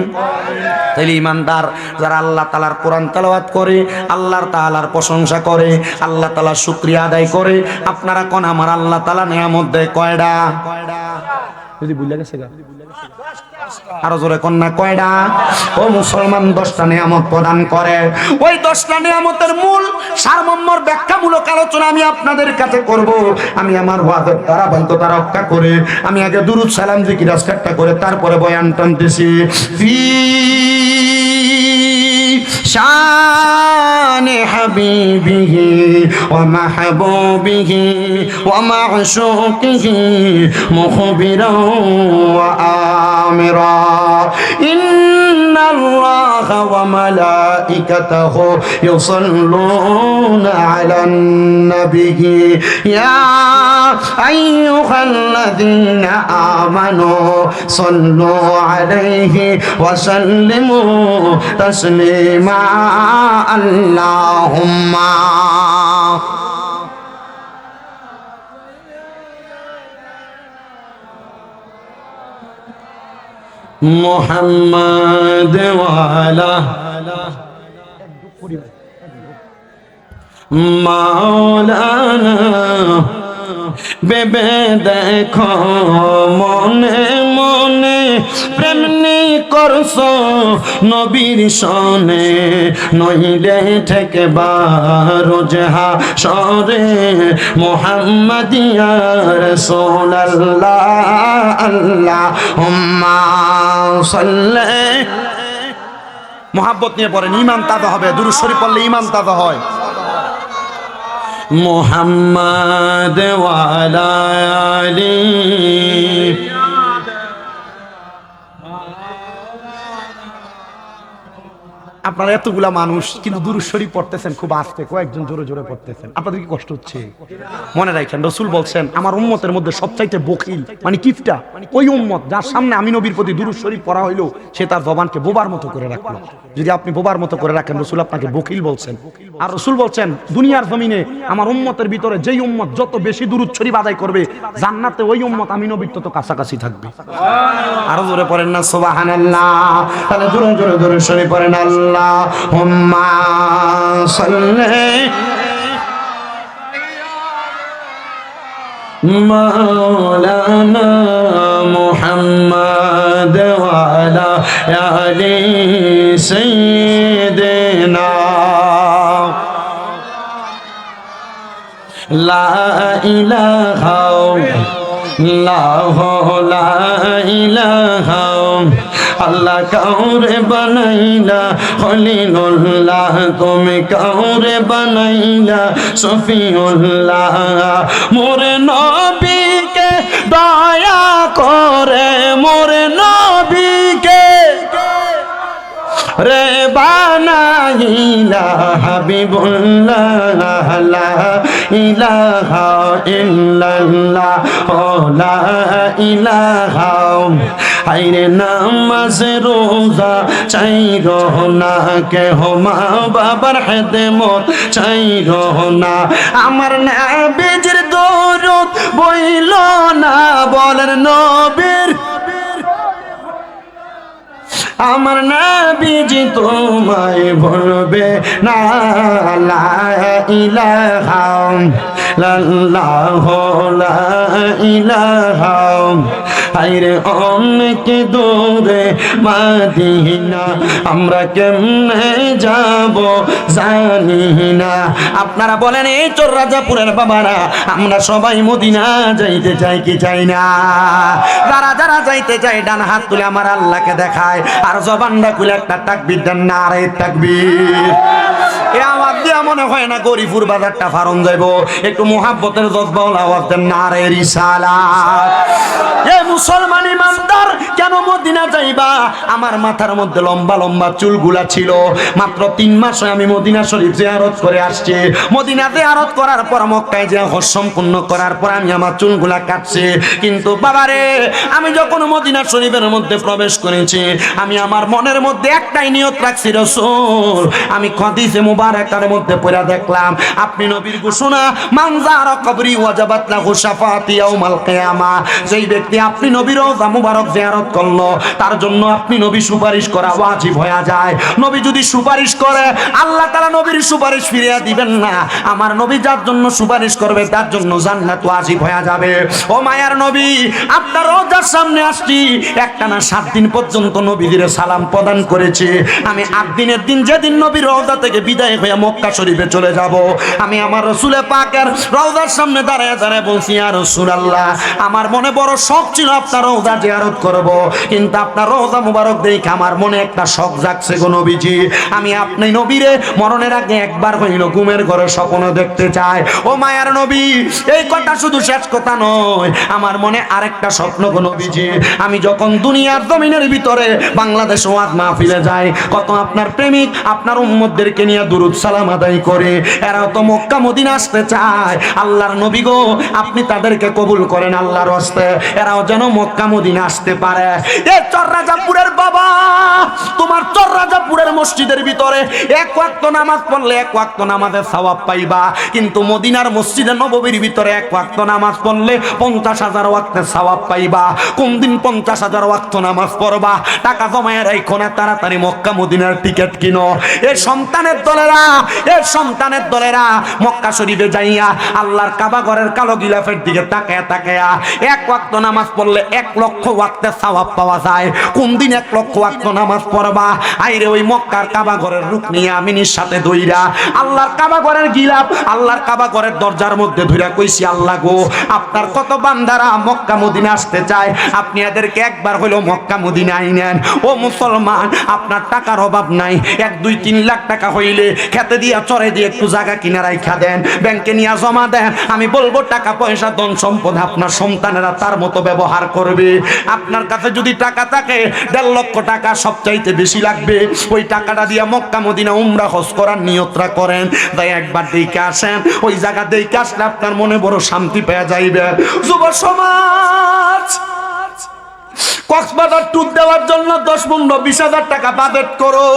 তাইলে ইমানদার যারা আল্লাহ তাআলার কোরআন তেলাওয়াত করে, আল্লাহর তাআলার প্রশংসা করে, আল্লাহ তাআলার শুকরিয়া আদায় করে, আপনারা কোন আমার আল্লাহ তাআলা নিয়ামত দেয় কয়টা? যদি ভুলে গেছে গা আরো জোরে কন্যা কয়টা? ও মুসলমান 10টা নিয়ামত প্রদান করে। ওই 10টা নিয়ামতের মূল সারমর্মর ব্যাখ্যামূলক আলোচনা আমি আপনাদের কাছে করব। আমি আমার ওয়াজের ধারাবাহিকতা রক্ষা করে আমি আগে দুরূদ সালাম জিকির আজকারটা করে তারপরে বয়ান টানতেছি। শান হাবিবিহি ওয়া মাহবুবিহি ওয়া মা'শুকিহি মুখবিরান ওয়া আমিরা ইন্নাল্লাহা ওয়া মালাইকাতাহু ইউসাল্লুনা আলান নাবিয়্যি ইয়া আইয়ুহাল্লাযীনা আমানু সাল্লু আলাইহি ওয়া সাল্লিমু তাসলিমা আল্লাহুম্মা মুহাম্মাদ ওয়া আলা মাওলানা বেবে দেখো মনে মনে প্রেমনি করছো নবীর সনে নইলে থেকে বারোজহা সরে মুহাম্মাদিয়া রাসূলুল্লাহ আল্লাহুম্মা সাল্লি মোহাব্বত নিয়ে পড়েন ঈমান তাজা হবে দুরূদ শরীফ পড়লে ঈমান তাজা হয় মুহাম্মাদ ওয়া আলা আলিহি আপনারা এতগুলা মানুষ কিন্তু দুরূদ শরীফ পড়তেছেন খুব আস্তে কয়েকজন জোরে জোরে পড়তেছেন আপনাদের কি কষ্ট হচ্ছে মনে রাখেন রাসূল বলছেন আমার উম্মতের মধ্যে সবচাইতে বখিল মানে কিফটা ওই উম্মত যার সামনে আমি নবীর প্রতি দুরূদ শরীফ পড়া হইলো সে তার জবানকে বোবার মতো করে রাখলো যদি আপনি বোবার মতো করে রাখেন রাসূল আপনাকে বখিল বলছেন আর রাসূল বলছেন দুনিয়ার জমিনে আমার উম্মতের ভিতরে যেই উম্মত যত বেশি দুরূদ শরীফ আদায় করবে জান্নাতে ওই উম্মত আমি নবীর তত কাছাকাছি থাকবে আরো জোরে পড়েন না সুবহানাল্লাহ তাহলে জোরে জোরে দুরূদ শরীফ পড়েন আল্লাহুম্মা সাল্লি মাওলানা মুহাম্মাদ ওয়া আলা আলি সাইয়্যিদিনা লা ইলাহা লা ইলাহা আল্লাহ কাউরে বানাইলা খলিলুল্লাহ তুমি কাউরে বানাইলা সফিউল্লাহ মোরে নবীকে দয়া করে মোরে নবীকে রে বানাইলা হাবিবুল্লাহ লা ইলাহা ইল্লাল্লাহ লা ইলাহা আইরে নামাজ রোজা চাইরো না কেহ মা বাবার খেদমত চাইরো না আমার নবীর দরুদ বইল না বলেন নবীর আমার নবীজি তোমায় ভুলবে না লা ইলাহা ইল্লাল্লাহু লা ইলাহা আইরে অনেক দূরে মদিনা আমরা কেমনে যাব জানি না আপনারা বলেন এই চোর রাজাপুরের বাবারা আমরা সবাই মদিনা যাইতে চাই কি চাই না যারা যারা যাইতে চাই ডান হাত তুলে আমার আল্লাহকে দেখায় আর জবানটা খুলে একটা তাকবীর দেন নারে তাকবীর এ আওয়াজ দিয়া মনে হয় না গরিপুর বাজারটা ফারম যাইব একটু মুহাব্বতের জজবাউল আওয়াজ দেন নারে রিসালাত এ মুসলমান ইমানদার কেন মদিনা যাইবা আমার মাথার মধ্যে লম্বা লম্বা চুলগুলা ছিল মাত্র 3 মাসে আমি মদিনা শরীফ জিয়ারত করে আসছি মদিনা জিয়ারত করার পর মক্কায় যে হজ সম্পূর্ণ করার পর আমি আমার চুলগুলা কাটছি কিন্তু বাবারে আমি যখন মদিনা শরীফের মধ্যে প্রবেশ করেছি আমি আমার মনের মধ্যে একটাই নিয়ত রাখছি রাসূল আমি হাদিসে মুবারাকার মধ্যে পড়া দেখলাম আপনি নবীর ঘোষণা মান যারা কবরি ওয়াজাবাত লাহু শাফাআতি ইয়াউমাল কিয়ামা যেই ব্যক্তি আপনি নবীর রওজা মুবারক জিয়ারত করলো তার জন্য আপনি নবী সুপারিশ করা ওয়াজিব হয়ে যায় নবী যদি সুপারিশ করে আল্লাহ তাআলা নবীর সুপারিশ ফিরিয়ে দিবেন না আমার নবী যার জন্য সুপারিশ করবে তার জন্য জান্নাত ওয়াজিব হয়ে যাবে ও মায়ার নবী আপনার রওজার সামনে আসছি একটানা 7 দিন পর্যন্ত নবীদের সালাম প্রদান করেছি আমি 8 দিনের দিন যেদিন নবীর রওজা থেকে বিদায় হয়ে মক্কা শরীফে চলে যাব আমি আমার রাসূলে পাকের রওজার সামনে দাঁড়ায় দাঁড়ায় বলছি ইয়া রাসূলুল্লাহ আমার মনে বড় শখ ছিল আপনার রওজা জিয়ারত করব, কিন্তু আপনার রওজা মুবারক দেখে আমার মনে একটা শখ জাগছে গো নবীজি, আমি আপনি নবীরে মরণের আগে একবার হইল ঘুমের ঘরে স্বপ্ন দেখতে চাই। ও মায়ার নবী, এই কথা শুধু শেষ কথা নয়, আমার মনে আরেকটা স্বপ্ন গো নবীজি, আমি যখন দুনিয়ার জমিনের ভিতরে বাংলাদেশ ওয়াজ মাহফিলে যাই, কত আপনার প্রেমিক আপনার উম্মতদেরকে নিয়ে দুরুদ সালাম আদায় করে, এরাও তো মক্কা মদিনা আসতে চায়। আল্লাহর নবী গো, আপনি তাদেরকে কবুল করেন আল্লাহর হস্তে, এরাও যেন মক্কা মদিনা আসতে পারে। এ চররাজাপুরের বাবা, তোমার চররাজাপুরের মসজিদের ভিতরে এক ওয়াক্ত নামাজ পড়লে এক ওয়াক্ত নামাজের সওয়াব পাইবা, কিন্তু মদিনার মসজিদে নববীর ভিতরে এক ওয়াক্ত নামাজ পড়লে 50,000 ওয়াক্তের সওয়াব পাইবা। কোন দিন 50,000 ওয়াক্ত নামাজ পড়বা? টাকা জমায়ে রাখো না, তাড়াতাড়ি মক্কা মদিনার টিকিট কিনো। এ সন্তানের দলেরা, এ সন্তানের দলেরা মক্কা শরীফে যাইয়া আল্লাহর কাবা ঘরের কালো গিলাফের দিকে তাকায়া তাকায়া এক ওয়াক্ত নামাজ পড়লে 1 লক্ষ ওয়াক্তের সওয়াব পাওয়া যায়। কোন দিন 1 লক্ষ ওয়াক্ত নামাজ পড়বা? আইরে ওই মক্কার কাবা ঘরের রুকনি আমিনের সাথে দইরা আল্লাহর কাবা ঘরের গিলাফ, আল্লাহর কাবা ঘরের দরজার মধ্যে ধইরা কইছি, আল্লাহ গো, আপনার কত বান্দারা মক্কা মদিনা আসতে চায়, আপনি এদেরকে একবার হলো মক্কা মদিনা আইনেন। ও মুসলমান, আপনার টাকার অভাব নাই, 1, 2, 3 লাখ টাকা হইলে খেতে দিয়া চরে দিয়ে একটু জায়গা কিনা রাইখা দেন, ব্যাংকে নিয়ে জমা দেন, আমি বলবো টাকা পয়সা ধন সম্পদ আপনার সন্তানেরা তার মতো ব্যবহার করবে। আপনার কাছে যদি টাকা থাকে 1.5 লক্ষ টাকা সবচাইতে বেশি লাগবে, ওই টাকাটা দিয়া মক্কা মদিনা উমরা হজ করার নিয়তরা করেন, তাই একবার দেখে আসেন, ওই জায়গা দেখে আসলে আপনার মনে বড় শান্তি পেয়ে যাইবে। যুব সমাজ, কক্সবাজার ট্যুর দেওয়ার জন্য 10-15-20,000 টাকা বাজেট করো,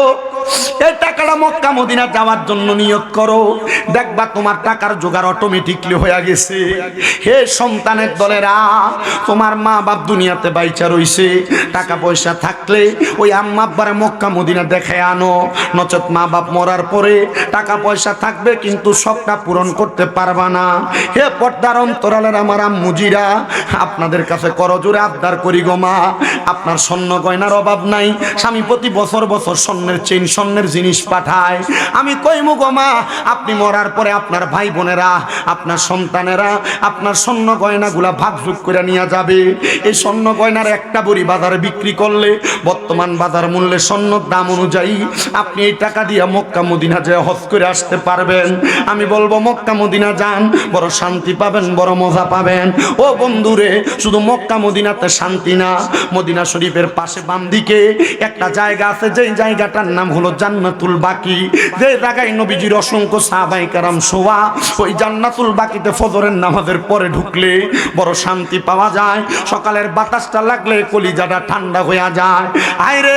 এই টাকাটা মক্কা মদিনা যাওয়ার জন্য নিয়ত করো, দেখবা তোমার টাকার জোগাড় অটোমেটিকলি হয়ে গেছে। হে সন্তানের দলেরা, তোমার মা বাপ দুনিয়াতে বাইচা রইছে, টাকা পয়সা থাকলে ওই আম্মা আব্বারে মক্কা মদিনা দেখে আনো, নচেত মা বাপ মরার পরে টাকা পয়সা থাকবে কিন্তু শখটা পূরণ করতে পারবা না। হে পর্দার অন্তরালের আমার আম্মুজিরা, আপনাদের কাছে করজোরে আবদার করি গো মা, আপনার স্বর্ণ গয়নার অভাব নাই, স্বামী প্রতি বছর বছর স্বর্ণের চেইন স্বর্ণের জিনিস পাঠায়, আমি কইমু গো মা, আপনি মরার পরে আপনার ভাই বোনেরা আপনার সন্তানেরা আপনার স্বর্ণ গয়নাগুলা ভাগযোগ করে নিয়ে যাবে। এই স্বর্ণ গয়নার একটা বড়ি বাজারে বিক্রি করলে বর্তমান বাজার মূল্যে স্বর্ণর দাম অনুযায়ী আপনি এই টাকা দিয়ে মক্কা মদিনা যেয়ে হজ করে আসতে পারবেন। আমি বলবো মক্কা মদিনা যান, বড় শান্তি পাবেন, বড় মজা পাবেন। ও বন্ধুরে, শুধু মক্কা মদিনাতে শান্তি না, মদিনা শরীফের পাশে বাম দিকে একটা জায়গা আছে, যেই জায়গাটার নাম হলো জান্নাতুল বাকি, যে জায়গায় নবীজির অসংখ্য সাহাবায়ে কেরাম শোয়া। ওই জান্নাতুল বাকিতে ফজরের নামাজের পরে ঢুকলে বড় শান্তি পাওয়া যায়, সকালের বাতাসটা লাগলে কলিজাটা ঠান্ডা হয়ে যায়। আইরে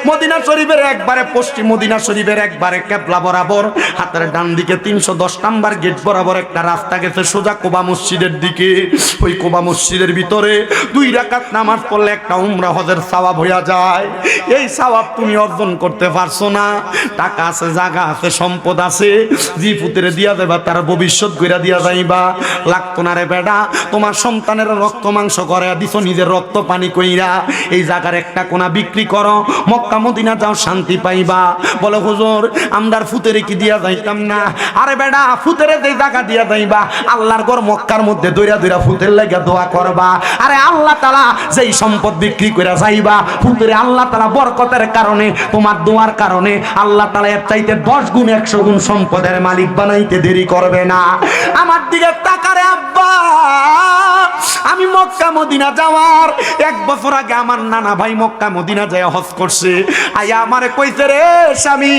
মদিনা শরীফের একবারে পশ্চিম, মদিনা শরীফের একবারে কেবলা বরাবর হাতের ডান দিকে 310 নাম্বার গেট বরাবর একটা রাস্তা গেছে সোজা কোবা মসজিদের দিকে। ওই কোবা মসজিদের ভিতরে 2 রাকাত নামাজ পড়লে একটা উমরা হজের সওয়াব হইয়া যায়। এই সওয়াব তুমি অর্জন করতে পারছো না, টাকা আছে, জায়গা আছে, সম্পদ আছে, জি পুত্রে দিয়া দেবা, তার ভবিষ্যৎ গইরা দিয়া যাইবা, লাগতো না রে বেটা, তোমার সন্তানের রক্ত মাংস করে দিছো নিজের রক্ত পানি কইরা, এই জায়গার একটা কোনা বিক্রি করো, মক্কা মদিনা যাও, শান্তি পাইবা। বলে হুজুর, আমরার ফুতেরে কি দিয়া যাইতাম না? আরে বেটা, ফুতেরে যে জায়গা দিয়া যাইবা, আল্লাহর ঘর মক্কার মধ্যে দইরা দইরা ফুতের লাগা দোয়া করবা। আরে আল্লাহ তাআলা যেই সম্পদ বিক্রি করে যাইবা ফুতেরে, আল্লাহ তাআলা বরকতের কারণে, তোমার দোয়ার কারণে আল্লাহ তাআলা এর চাইতে 10 গুণ 100 গুণ সম্পদের মালিক বানাইতে দেরি করবে না। আমার দিকে তাকারে আব্বা, আমি মক্কা মদিনা যাওয়ার 1 বছর আগে আমার নানা ভাই মক্কা মদিনা যায় হজ করছে, আইয়া আমারে কইছে, রে স্বামী,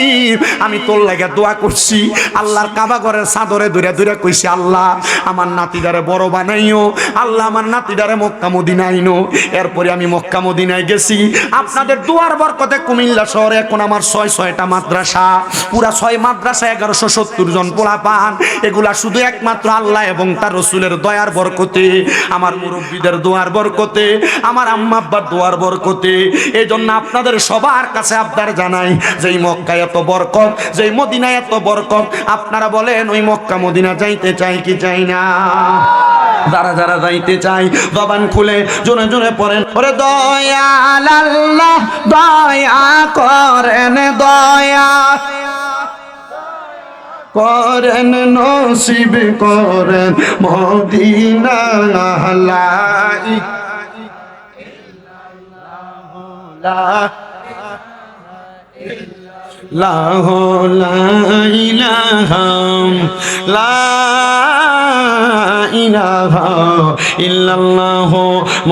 আমি তোর লাগা দোয়া করছি, আল্লাহর কাবা ঘরের চাদরে ধরে ধরে কইছি, আল্লাহ আমার নাতিদারে বড় বানাইও, আল্লাহ আমার নাতিদারে মক্কা মদিনা আইনো। এরপরে আমি মক্কা মদিনায় গেছি, আপনাদের দুয়ার বরকতে কুমিল্লা শহরে এখন আমার 6টা মাদ্রাসা, পুরা 6 মাদ্রাসা 1170 জন পোলাপান। এগুলা শুধু একমাত্র আল্লাহ এবং তার রাসূলের দয়ার বরকতে, আমার মুরব্বিদের দোয়ার বরকতে, আমার আম্মা আব্বার দোয়ার বরকতে। এই জন্য আপনাদের সবার কাছে আবদার জানাই, যেই মক্কায় এত বরকত, যেই মদিনায় এত বরকত, আপনারা বলেন ওই মক্কা মদিনা যাইতে চাই কি চাই না? যারা যারা যাইতে চাই জবান খুলে জোরে জোরে পড়েন, ওরে দয়াল আল্লাহ দয়া করেন, দয়া করেন, নসিব করেন মদিনা। লা ইলাহা ইল্লাল্লাহু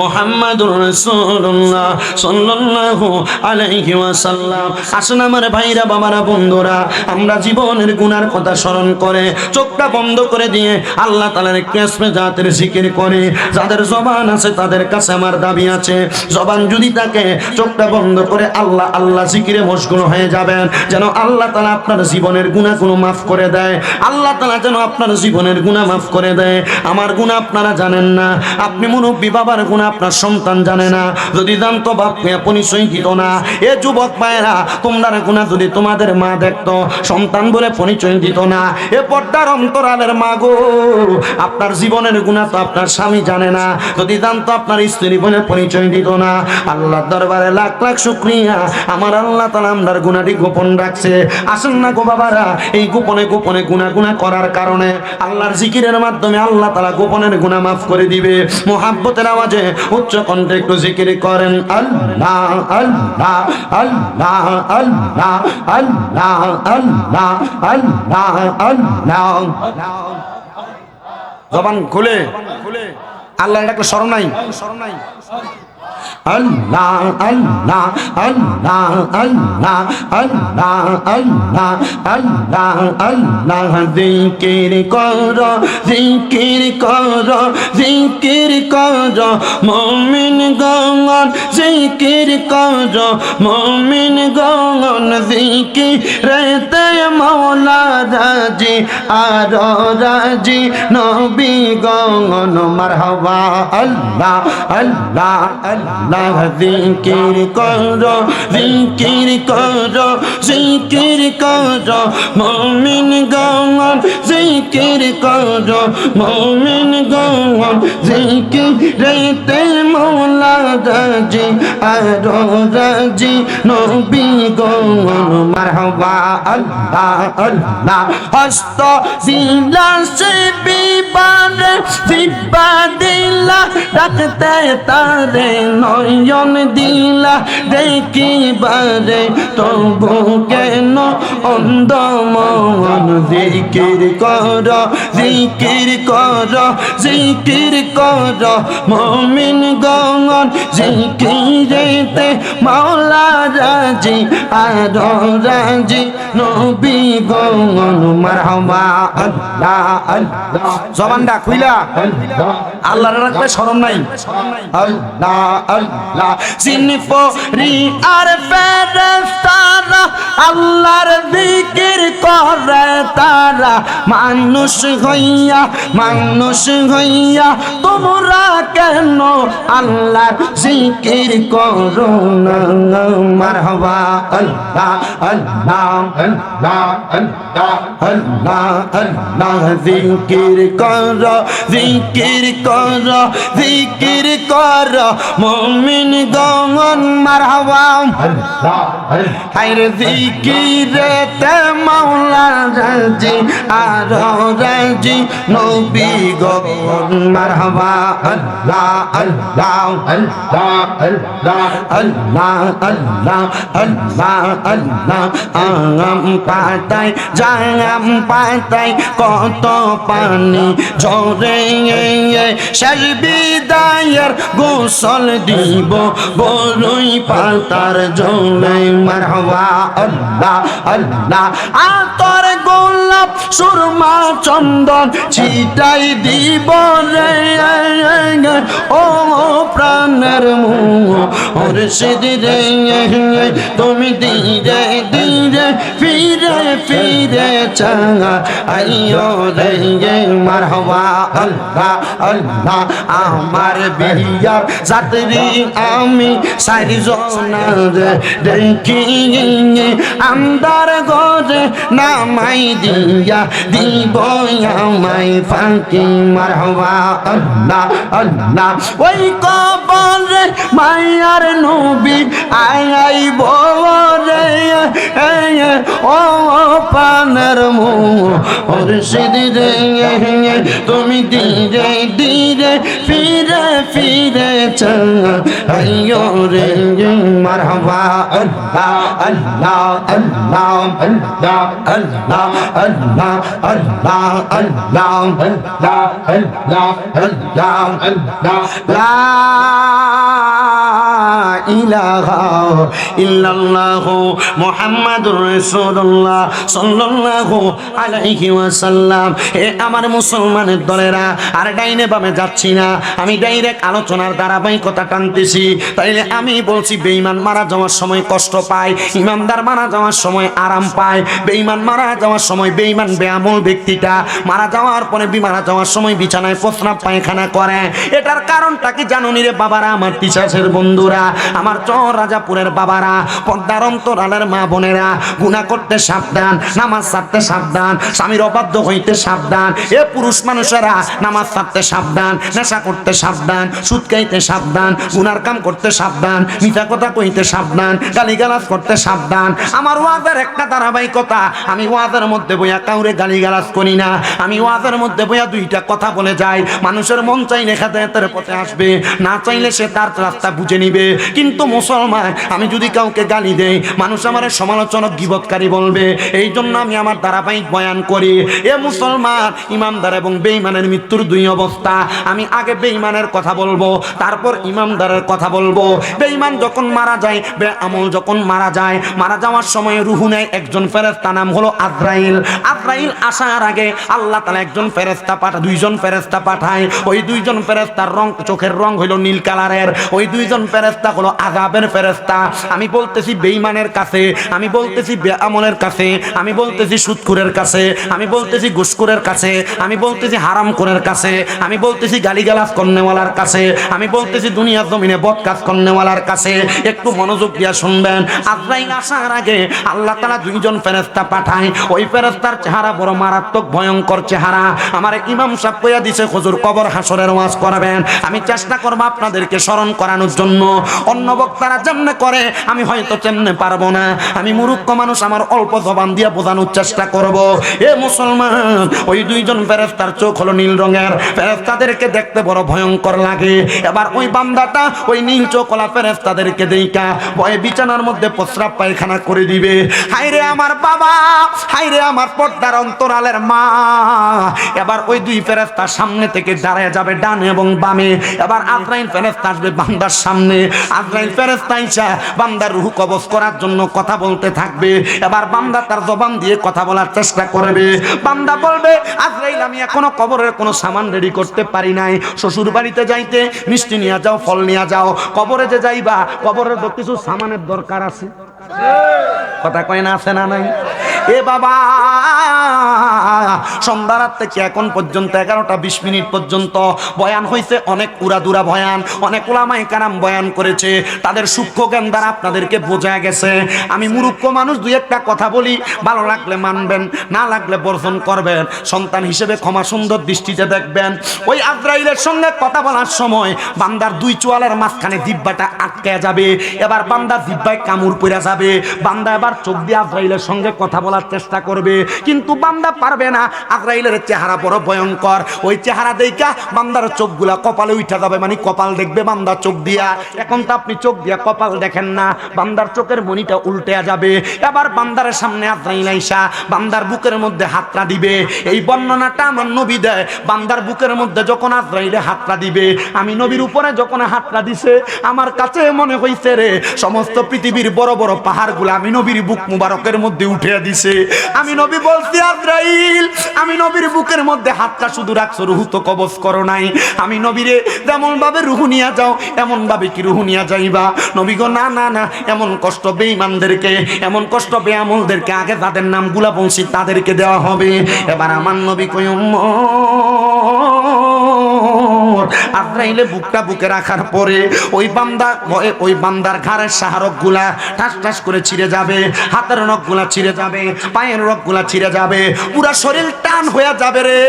মুহাম্মাদুর রাসূলুল্লাহ সাল্লাল্লাহু আলাইহি ওয়াসাল্লাম। আসুন আমার ভাইরা, বাবারা, বন্ধুরা, আমরা জীবনের গুনার কথা স্মরণ করে চোখটা বন্ধ করে দিয়ে আল্লাহ তাআলার কিসমে জাতের জিকির করে। যাদের জবান আছে তাদের কাছে আমার দাবি আছে, জবান যদি থাকে চোখটা বন্ধ করে আল্লাহ আল্লাহ জিকিরে মশগুল হয়ে যাবেন, যেন আল্লাহ তাআলা আপনার জীবনের গুনাহগুলো মাফ করে দেয়। আল্লাহ তাআলা যেন আপনার জীবনের গুনাহ মাফ করে দেয়। আমার গুনাহ আপনারা জানেন না, আপনি মুরব্বী বাবার গুনাহ আপনার সন্তান জানে না। যদি জানতো বাপকে পরিচয় দিত না। এ যুবক ভাইরা, তোমরা গুনাহ যদি তোমাদের মা দেখতো, সন্তান বলে পরিচয় দিত না। এ পর্দার অন্তরালের মা গো, আপনার জীবনের গুনাহ তো আপনার স্বামী জানে না। যদি জানতো আপনার স্ত্রী বলে পরিচয় দিত না। আল্লাহর দরবারে লাখ লাখ শুকরিয়া, আমার আল্লাহ তাআলা আমরার গুনাহটি গোপন রাখছে। আসেন না গো বাবারা, এই গোপনে গোপনে গুনাহ করার কারণে আল্লাহর জিকিরের মাধ্যমে আল্লাহ তাআলা গোপনের গুনাহ মাফ করে দিবে। মুহাব্বতের আওয়াজে উচ্চ কণ্ঠে একটু জিকির করেন, আল্লাহ আল্লাহ আল্লাহ আল্লাহ আল্লাহ আল্লাহ আল্লাহ আল্লাহ। জবান খুলে আল্লাহর ডাকলে শরম নাই। আল্লাহ আল্লাহ আল্লাহ আল্লাহ আল্লাহ আল্লাহ আল্লাহ আল্লাহ। জিকির করো জিকির করো জিকির করো মুমিন গণ, জিকির করো মুমিন গণ। জিকিরেতে মাওলা রাজি আর রাজি নবী গণ। মারহাবা আল্লাহ আল্লাহ আল্লাহ। জিকির করো জিকির করো জিকির করো মুমিন গণ, জিকির করো মুমিন গণ। জিকিরেতে মাওলা রাজি আর রাজি নবী গণ। মারহাবা আল্লাহ আল্লাহ। হস্ত দিলা সে বিবারে দিবা দিলা, রাখতে তারে নয়ন দিলা দেখিবারে, তবু কেন অন্ধ মন। জিকির কর জিকির কর জিকির কর মুমিন গণ। জিকিরেতে মাওলা রাজি আর রাজি নবী গণ। মারহাবা আল্লাহ আল্লাহ। জবানটা খুইলা আল্লাহর রাখবে শরম নাই। আল্লাহ আল্লাহ। জিনফরি আর ফেরেশতারা আল্লাহর জিকির করে তারা, মানুষ হইয়া তোমরা কেন আল্লাহর জিকির করো না। মারহাবা আল্লাহ আল্লাহ আল্লাহ আল্লাহ আল্লাহ আল্লাহ। জিকির করো জিকির করো জিকির করো মুমিন গণ। মারহাবা হায়রে জিকিরেতে মাওলা রাজি আর রাজি নবী গণ। মারহাবা আল্লাহ আল্লাহ আল্লাহ আল্লাহ আল্লাহ আল্লাহ আল্লাহ আল্লাহ। আম পাতায় জাম পাতায় কত পানি ঝরে, শেষ বিদায়ের গোসল দিব বড়ই পাতার জলে। মারহাবা আল্লাহ আল্লাহ। আতর গোলাপ সুরমা চন্দন ছিটাই দিব রে, ও প্রাণের মুর্শিদ রে। তুমি ধীরে ধীরে ফিরে ফিরে চাইও রে। মারহাবা আল্লাহ আল্লাহ। আমার বিয়ার যাত্রী আমি সারিজনার দেখি, আমদার ঘরে নামাই দিয়া দিব আমায় ফাঁকি। মারহাবা আল্লাহ আল্লাহ। ওই কবরে মায়ার নবী আইব রে, ও পানের মুর্শিদ রে তুমি ধীরে ধীরে ফিরে ফিরে চাইও রে মারহাবা আল্লাহ আল্লাহ আল্লাহ আল্লাহ আল্লাহ আল্লাহ আল্লাহ আল্লাহ আল্লাহ আল্লাহ আল্লাহ আল্লাহ লা ইলাহা ইল্লাল্লাহ মুহাম্মাদুর রাসূলুল্লাহ সাল্লাল্লাহু আলাইহি ওয়াসাল্লাম। এ আমার মুসলমানের দলেরা, আর ডাইনে বামে যাচ্ছি না, আমি ডাইরেক্ট আলোচনার ধারাবাহিকতা টানতেছি। তাইলে আমি বলছি, বেঈমান মারা যাওয়ার সময় কষ্ট পায়, ইমানদার মারা যাওয়ার সময় আরাম পায়। বেঈমান মারা যাওয়ার সময়, বেঈমান বেআমল ব্যক্তিটা মারা যাওয়ার পরে মারা যাওয়ার সময় বিছানায় প্রস্রাব পায়খানা করে। এটার কারণটা কি জানো নি রে বাবারা, আমার টিচার্সের বন্ধুরা, আমার চর রাজাপুরের বাবারা, পর্দার অন্তরালের মা বোনেরা, গুনাহ করতে সাবধান, নামাজ ছাড়তে সাবধান, স্বামীর অবাধ্য হইতে সাবধান। এ পুরুষ মানুষেরা নামাজ ছাড়তে সাবধান, নেশা করতে সাবধান, সুদ খাইতে সাবধান, গুনার কাম করতে সাবধান, মিথ্যা কথা কইতে সাবধান, গালিগালাজ করতে সাবধান। আমার ওয়াজের একটা ধারাবাহিকতা, আমি ওয়াজের মধ্যে বইয়া কাউরে গালিগালাজ করি না, আমি ওয়াজের মধ্যে বইয়া দুইটা কথা বলে যাই। মানুষের মন চাইলে হেদায়েতের পথে আসবে, না চাইলে সে তার রাস্তা বুঝে নিবে। কিন্তু মুসলমান, আমি যদি কাউকে গালি দেই, মানুষ আমার সমালোচনক গীবতকারী বলবে। এই জন্য আমি আমার ধারাবাহিক বয়ান করি। এ মুসলমান, ইমানদার এবং বেঈমানের মৃত্যুর দুই অবস্থা। আমি আগে বেঈমানের কথা বলবো, তারপর ইমানদারের কথা বলবো। বেঈমান যখন মারা যায়, বেআমল যখন মারা যায়, মারা যাওয়ার সময় রুহু নেয় একজন ফেরেশতা, নাম হলো আজরাইল। আজরাইল আসার আগে আল্লাহ তাআলা একজন ফেরেশতা পাঠায়, দুইজন ফেরেশতা পাঠায়। ওই দুইজন ফেরেশতার রং, চোখের রং হলো নীল কালারের। ওই দুইজন ফেরেশতা হলো আযাবের ফেরেশতা। আমি বলতেছি বেঈমানের কাছে, আমি বলতেছি বেআমলের কাছে, আমি বলতেছি সুদখোরের কাছে, আমি বলতেছি ঘুষখোরের কাছে, আমি বলতেছি হারামখোরের কাছে, আমি বলতেছি গালিগালাজ করনেওয়ালার কাছে, আমি বলতেছি দুনিয়ার জমিনে বদকাজ করনেওয়ালার কাছে। একটু মনোযোগ দিয়া শুনবেন। আজরাইল আসার আগে আল্লাহ তাআলা দুইজন ফেরেশতা পাঠায়। ওই ফেরেশতার চেহারা বড় মারাত্মক ভয়ঙ্কর চেহারা। আমার ইমাম সাহেব কইয়া দিছে, হুজুর কবর হাসরের ওয়াজ করাবেন। আমি চেষ্টা করব আপনাদেরকে স্মরণ করানোর জন্য। অন্য বক্তারা যেমনে করে আমি হয়তো তেমনে পারবো না। আমি মূর্খ মানুষ, আমার অল্প জবান দিয়া বোঝানোর চেষ্টা করব। এ মুসলমান, ওই দুইজন ফেরেশতার চোখ হলো নীল রঙের। ফেরেশতাদেরকে দেখতে বড় ভয়ঙ্কর লাগে। এবার ওই বান্দাটা ওই নীল চোখওয়ালা ফেরেশতাদেরকে দেইকা ভয়ে বিছানার মধ্যে প্রস্রাব পায়খানা করে দিবে। হায়রে আমার বাবা, হায়রে আমার পর্দার অন্তরালের মা। এবার ওই দুই ফেরেশতা সামনে থেকে দাঁড়ায় যাবে ডানে এবং বামে। এবার আজরাইল ফেরেশতা আসবে বান্দার সামনে। আজরাইল ফেরেশতা আইসা বান্দার রূহ কবজ করার জন্য কথা বলতে থাকবে। এবার বান্দা তার জবান দিয়ে কথা বলার চেষ্টা করবে। বান্দা বলবে, আজরাইল আমি এখনো কবরের কোনো সামান রেডি করতে পারি নাই। শ্বশুর বাড়িতে যাইতে মিষ্টি নিয়ে যাও, ফল নিয়ে যাও। কবরে যে যাইবা, কবরের তো কিছু সামানের দরকার আছে। কথা কয় না, আছে না নাই? এ বাবা, সন্ধ্যা রাত থেকে এখন পর্যন্ত 11টা 20 মিনিট পর্যন্ত বয়ান হয়েছে। অনেক উড়াদুরা বয়ান, অনেক উলামায়ে কেরাম বয়ান করেছে। তাদের সূক্ষ্ম জ্ঞান দ্বারা আপনাদেরকে বোঝা গেছে। আমি মূর্খ মানুষ, দুই একটা কথা বলি, ভালো লাগলে মানবেন, না লাগলে বর্জন করবেন। সন্তান হিসেবে ক্ষমা সুন্দর দৃষ্টিতে দেখবেন। ওই আজরাইলের সঙ্গে কথা বলার সময় বান্দার দুই চোয়ালের মাঝখানে জিহ্বাটা আটকে যাবে। এবার বান্দার জিহ্বায় কামড় পড়ে যাবে। বান্দা এবার চোখ দিয়ে আজরাইলের সঙ্গে কথা বলার চেষ্টা করবে, কিন্তু বান্দা পারবে না। আজরাইলের চেহারা বড় ভয়ঙ্কর। ওই চেহারা দেখা বান্দার চোখগুলা কপালে উঠা যাবে, মানে কপাল দেখবে বান্দার চোখ দিয়া। এখন তো আপনি চোখ দিয়া কপাল দেখেন না, বান্দার চোখের মনিটা উল্টে যাবে। এবার বান্দার সামনে আজরাইল আইসা বান্দার বুকের মধ্যে হাতটা দিবে। এই বর্ণনাটা আমার নবী দেয়। বান্দার বুকের মধ্যে যখন আজরাইলে হাতটা দিবে, আমি নবীর উপরে যখন হাতটা দিছে, আমার কাছে মনে হইছে রে সমস্ত পৃথিবীর বড় বড় পাহাড়গুলো আমি নবীর বুক মুবারকের মধ্যে উঠে দিছে। আমি নবী বলছি, আজরাইল আমি নবীর বুকের মধ্যে হাতটা শুধু রাখছো, রুহু তো কবজ করো নাই। আমি নবীরে যেমন ভাবে রুহু নিয়া যাও, এমন ভাবে কি রুহু নিয়া যাইবা? নবী গো না না না, এমন কষ্ট বেঈমানদেরকে, এমন কষ্ট বেআমলদেরকে আগে যাদের নামগুলা বলছি তাদেরকে দেওয়া হবে। এবার আমার নবী কই, উম্মত আজরাইলে বুকটা বুকে রাখার পরে ওই বান্দার ঘাড়ের শাহরক গুলা ঠাস ঠাস করে ছিঁড়ে যাবে, হাতের নখ গুলা ছিঁড়ে যাবে, পায়ের নখ গুলা ছিঁড়ে যাবে, পুরা শরীর টান হয়ে যাবে রে,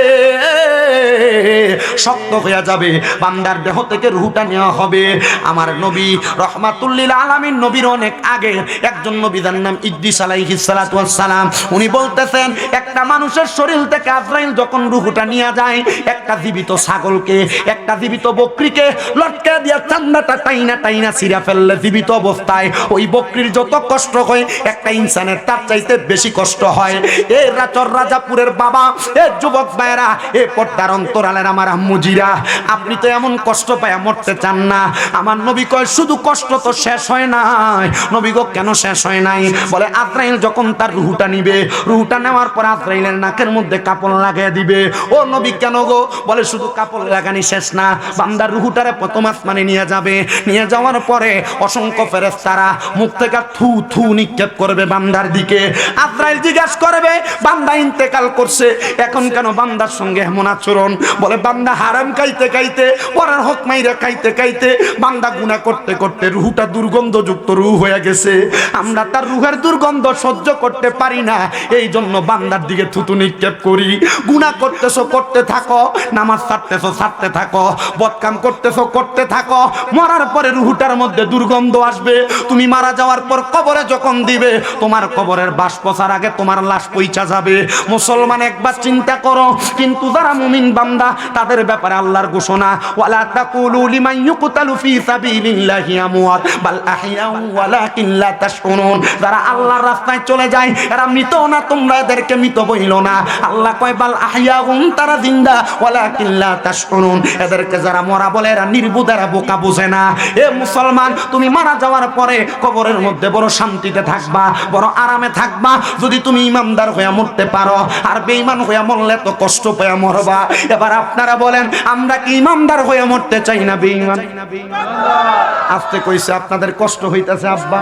শক্ত হয়ে যাবে। বান্দার দেহ থেকে রূহটা নেওয়া হবে। আমার নবী রহমাতুল্লিল আলামিন নবীর অনেক আগে একজন নবী যার নাম ইদ্রিস আলাইহিস সালাতু ওয়াস সালাম, উনি বলতেছেন একটা মানুষের শরীর থেকে আজরাইল যখন রূহটা নিয়ে যায়, একটা জীবিত ছাগলকে, একটা জীবিত বকরিকে লটকে দিয়া চান্দাটা টাইনা টাইনা ছিঁড়া ফেললে জীবিত অবস্থায় ওই বকরির যত কষ্ট হয় একটা ইনসানের তার চাইতে বেশি কষ্ট হয়। এ রাজাপুরের বাবা, এ যুবক ভাইরা, এ পর্দার অন্তরালের আমার আম্মুজিরা, আপনি তো এমন কষ্ট পায় মরতে চান না। আমার নবী কয় শুধু কষ্ট তো শেষ হয় নাই। নবী গো কেন শেষ হয় নাই? বলে আজরাইল যখন তার রূহটা নিবে, রূহটা নেওয়ার পর আজরাইলের নাকের মধ্যে কাপড় লাগিয়ে দিবে। ও নবী কেন গো? বলে শুধু কাপড় লাগানি শেষ না, বান্দার রূহটারে প্রথম আসমানে নিয়ে যাবে। নিয়ে যাওয়ার পরে অসংখ্য ফেরেশতারা মুখ থেকে থু থু নিক্ষেপ করবে বান্দার দিকে। আজরাইল জিজ্ঞাসা করবে বান্দা ইন্তেকাল করছে, এখন কেন বান্দার সঙ্গে এমন আচরণ? বলে বান্দা হারাম খাইতে খাইতে, পরের হক মাইরা খাইতে খাইতে, বান্দা গুনাহ করতে করতে রূহটা দুর্গন্ধযুক্ত রূহ হয়ে গেছে। আমরা তার রূহের দুর্গন্ধ সহ্য করতে পারি না, এই জন্য বান্দার দিকে থুতু নিক্ষেপ করি। গুনাহ করতেছো করতে থাকো, নামাজ ছাড়তেছো ছাড়তে থাকো, বদকাম করতেছো করতে থাকো, মরার পরে রূহটার মধ্যে দুর্গন্ধ আসবে। তুমি মারা যাওয়ার পর কবরে যখন দিবে, তোমার কবরের বাস পচার আগে তোমার লাশ পইচা যাবে। মুসলমান একবার চিন্তা করো। কিন্তু যারা মুমিন বান্দা তাদের ব্যাপারে আল্লাহর ঘোষণা, ওয়ালা তাকুলু লিমান ইউকতালু ফি সাবিলিল্লাহি আমওয়াত বাল আহইয়াউ ওয়ালাকিন লা তাশউরুন। যারা আল্লাহর রাস্তায় চলে যায় এরা মৃত না, তোমরা এদেরকে মৃত বইলো না। আল্লাহ কয় বাল আহইয়াউন, তারা জিন্দা, ওয়ালাকিন লা তাশউরুন, এদেরকে যারা মরা বলে এরা নির্বুধ, এরা বোকা বুঝে না। এ মুসলমান, তুমি মারা যাওয়ার পরে কবরের মধ্যে বড় শান্তিতে থাকবা, বড় আরামে থাকবা যদি তুমি ইমানদার হয়ে মরতে পারো। আর বেঈমান হয়ে মরলে তো কষ্ট পেয়ে মরবা। এবার আপনারা বলেন, আমরা কি ইমানদার হয়ে মরতে চাই না বেঈমান? আস্তে কইছে আপনাদের কষ্ট হইতেছে আব্বা।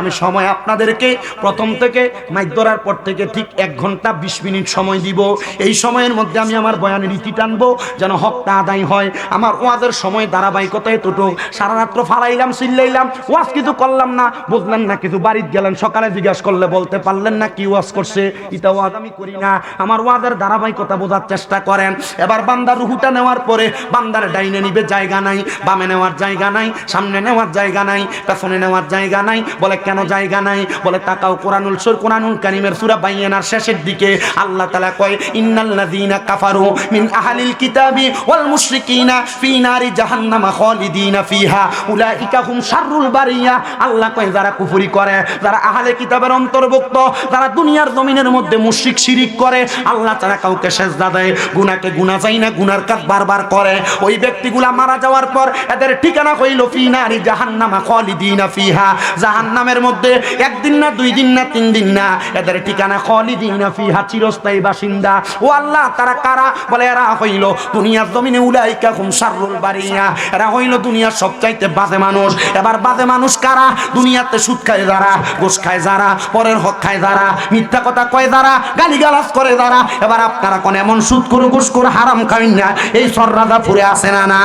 আমি সময় আপনাদেরকে প্রথম থেকে মাইক ধরার পর থেকে ঠিক 1 ঘন্টা 20 মিনিট সময় দিব। এই সময়ের মধ্যে আমি আমার বয়ানের রীতি টানবো যেন হকটা আদায় হয়। আমার ওয়াজের সময় ধারাবাহিকতায় এতটুক। সারা রাত্র ফালাইলাম, চিল্লাইলাম, ওয়াজ কিছু করলাম না, বুঝলেন না কিছু, বাড়িতে গেলেন, সকালে জিজ্ঞাসা করলে বলতে পারলেন না কি ওয়াজ করছে। এটা ওয়াজ আমি করি না। আমার ওয়াজের ধারাবাহিকতা বোঝার চেষ্টা করেন। এবার বান্দার রূহটা নেওয়ার পরে বান্দার ডাইনে নিবে জায়গা নাই, বামে নেওয়ার জায়গা নাই, সামনে নেওয়ার জায়গা নাই, পেছনে নেওয়ার জায়গা নাই। বলে কেন জায়গা নাই? বলে তাকাও কোরআনুল কারীমের সূরা বাইয়িনার শেষের দিকে আল্লাহ তাআলা কয়, ইন্নাল্লাযীনা কাফারু মিন আহলিল কিতাবি ওয়াল মুশরিকিনা ফি নারি জাহান্নামা খালিদিনা ফিহা উলাইকা হুম শাররুল বারিয়া। আল্লাহ কয় যারা কুফরি করে, যারা আহলে কিতাবের অন্তর্ভুক্ত, যারা দুনিয়ার জমিনের মধ্যে মুশরিক শিরিক করে, আল্লাহ তাআলা কাউকে সেজদা দেয়, গুনাহকে গুনাহ চাই না, গুনার কাজ বারবার করে, ওই ব্যক্তিগুলা মারা যাওয়ার পর এদের ঠিকানা হইল ফি নারি জাহান্নামা খালিদিনা ফিহা, জাহান্নামের মধ্যে 1 দিন না 2 দিন না 3 দিন না, এদের ঠিকানা খালিদিনা ফিহা, চিরস্থায়ী বাসিন্দা। ও আল্লাহ, তারা কারা? বলে এরা হইল দুনিয়ার জমিনে উলাইকা হুম শাররুল বারিয়া, এরা হইল দুনিয়ার সবচাইতে বাজে মানুষ। এবার বাজে মানুষ কারা? দুনিয়াতে সুদ খায় যারা, ঘুষ খায় যারা, পরের হক খায় যারা, মিথ্যা কথা কয় যারা, গালিগালাজ করে যারা। এবার আপনারা কোন এমন সুদ করে ঘুষ করে হারাম খাই না, এই সররাদা পুরে আসে না না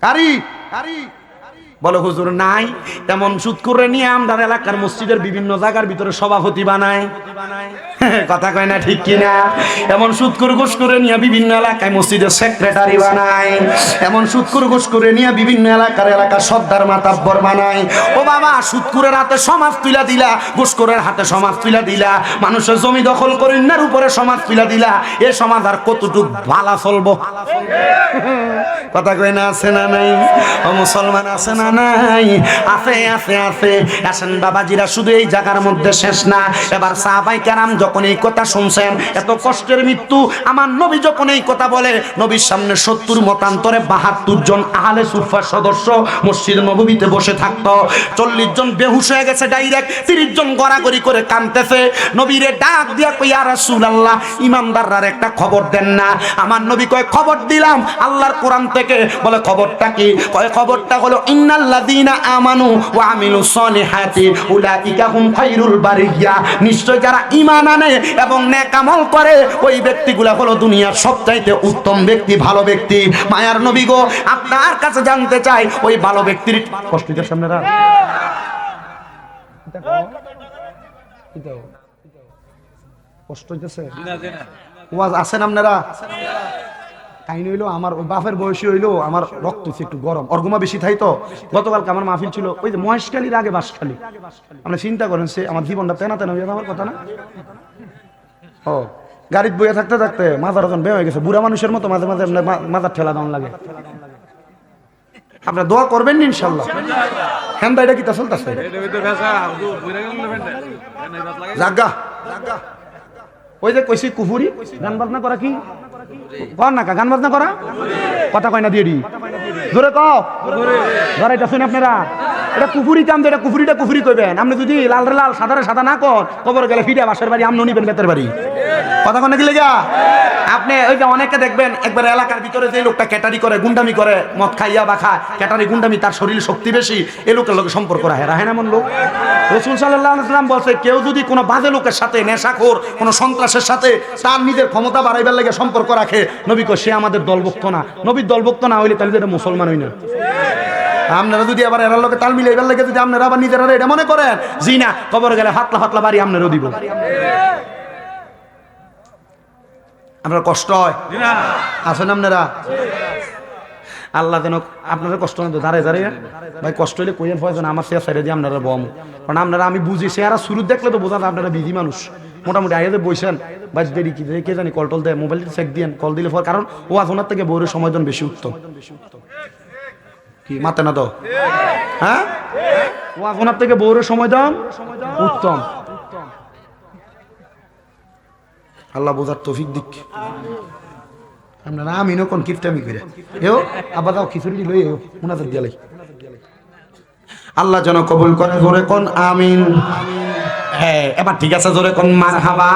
কারি কারি বলো হুজুর নাই। তেমন সুদ করে নিয়ে আমরা এলাকার মসজিদের বিভিন্ন জায়গার ভিতরে সভাপতি বানায়, কথা কয় না ঠিক কিনা? এমন সুদ করে ঘুষ করে নিয়ে বিভিন্ন এলাকায় মসজিদের সেক্রেটারি বানায়, এমন সুদ করে ঘুষ করে নিয়ে বিভিন্ন এলাকার সর্দার মাতাব্বর বানায়। ও বাবা, সুদ করে হাতে সমাজ তুলা দিলা, ঘুষ করে হাতে সমাজ তুলা দিলা, মানুষের জমি দখল করে ইন্নার উপরে সমাজ তুলা দিলা, এ সমাজ আর কতটুক ভালো চলবো? কথা কয় না আছে না নাই? ও মুসলমান আছে না নাই? আছে আছে আছে। আসেন বাবাজিরা, শুধু এই জায়গার মধ্যে শেষ না। এবার সাহাবায়ে কেরাম যখন এই কথা শুনছেন, এত কষ্টের মৃত্যু, আমার নবী যখন এই কথা বলে, নবীর সামনে 70 মতান্তরে 72 জন আহলে সুফার সদস্য মসজিদ নববীতে বসে থাকতো। 40 জন বেহুশ হয়ে গেছে ডাইরেক্ট, 30 জন গড়াগড়ি করে কাঁদতেছে। নবীরে ডাক দিয়া কই, ইয়া রাসূলুল্লাহ, ইমানদাররা একটা খবর দেন না। আমার নবী কয়, খবর দিলাম আল্লাহর কোরআন থেকে। বলে খবরটা কি? কয় খবরটা হলো ইন্নাল ওয়াল্লাযীনা আমানু ওয়া আমিলুস সলিহাতি উলাইকা হুম খায়রুল বারিয়া। নিশ্চয় যারা ঈমান আনে এবং নেক আমল করে ওই ব্যক্তিগুলা হলো দুনিয়ার সবচাইতে উত্তম ব্যক্তি, ভালো ব্যক্তি। মায়ার নবী গো, আপনার কাছে জানতে চাই ওই ভালো ব্যক্তির কষ্টের সামনে রাখ কষ্ট হইতেছে ওয়াজ আছেন আপনারা? কাহিনী হইলো আমার বাপের বয়সী হইলো, আমার রক্ত একটু গরম, অর্গমা বেশি থাই তো। গতকালকে আমার মাহফিল ছিল ওই যে মহেশখালীর আগে বাঁশখালী। আপনি চিন্তা করেন সে আমার জীবনটা তেনা তেনা হয়ে যাওয়ার কথা না? ও গাড়িতে বইয়া থাকতে থাকতে মাথার ওজন বের হয়ে গেছে, বুড়া মানুষের মতো মাঝে মাঝে মাথার ঠেলা দাম লাগে। আপনারা দোয়া করবেন নি ইনশাল্লাহ? হ্যাঁ এটা কি তা চলতেছে? জাগা ওই যে কইছি কুফুরি গান বাজনা করা কি কর না, গান বাজনা করা কথা কয় না দিয়ে দি জোরে কও ধরে এটা শুনে আপনারা এটা কুফুরি কাম, এটা কুফুরিটা কুফুরি কইবেন। আপনি যদি লাল রে লাল সাদা রে সাদা না কর, কবর গেলে ফিরে বাসার বাড়ি আমন নিবেন বেতের বাড়ি। কথা কয় না কি লেগা? আপনি ওই যে অনেকে দেখবেন একবার এলাকার ভিতরে যে লোকটা ক্যাটারি করে, গুন্ডামি করে, মদ খাইয়া বা খায়, ক্যাটারি গুন্ডামি, তার শরীরে শক্তি বেশি, এই লোকের লোকের সম্পর্ক রাখেন এমন লোক। রাসূল সাল্লাল্লাহু আলাইহি ওয়াসাল্লাম বলছে কেউ যদি কোনো বাজে লোকের সাথে, নেশাখোর কোনো সন্ত্রাসের সাথে তার নিজের ক্ষমতা বাড়াইবার লাগে সম্পর্ক রাখে, নবী কয় সে আমাদের দলভুক্ত না। নবীর দলভুক্ত না হইলে তাহলে এটা মুসলমান হই না। আপনারা যদি আবার এরার লোকে তাল মিলাইবার লাগে যদি আপনারা আবার নিজেরা এটা মনে করেন জি না, কবর গেলে হাতলা হাতলা বাড়ি আপনারও দিব। আপনার কষ্ট হয় আছেন আপনারা? আল্লাহ যেন আপনারা কষ্ট না দাঁড়ায় দাঁড়িয়ে ভাই কষ্ট হইলে কইয়েন ফয়জন আমার সে সাইডে দিয়ে আপনারা বম। কারণ আপনারা আমি বুঝি চেহারা শুরু দেখলে তো বোঝা যায় আপনারা বিজি মানুষ। মোটামুটি আগে বইছেন বাস দেরি কি কে জানি কল টল দেয়, মোবাইলটা চেক দিয়েন, কল দিলে পর, কারণ ও আপনার থেকে বউরের সময় দেন বেশি উত্তম। কি মাতে না তো? হ্যাঁ ও আপনার থেকে বউরের সময় দাম উত্তম। আল্লাহ বোঝার তৌফিক দিক। আপনারা আমিনও কোন কিফটামি করে এও আবার দাও খিচুড়ি লই এও মুনাজাত দিয়ালাই। আল্লাহ যেন কবুল করে, জোরে কোন আমিন। হ্যাঁ এবার ঠিক আছে, জোরে কোন মারহাবা।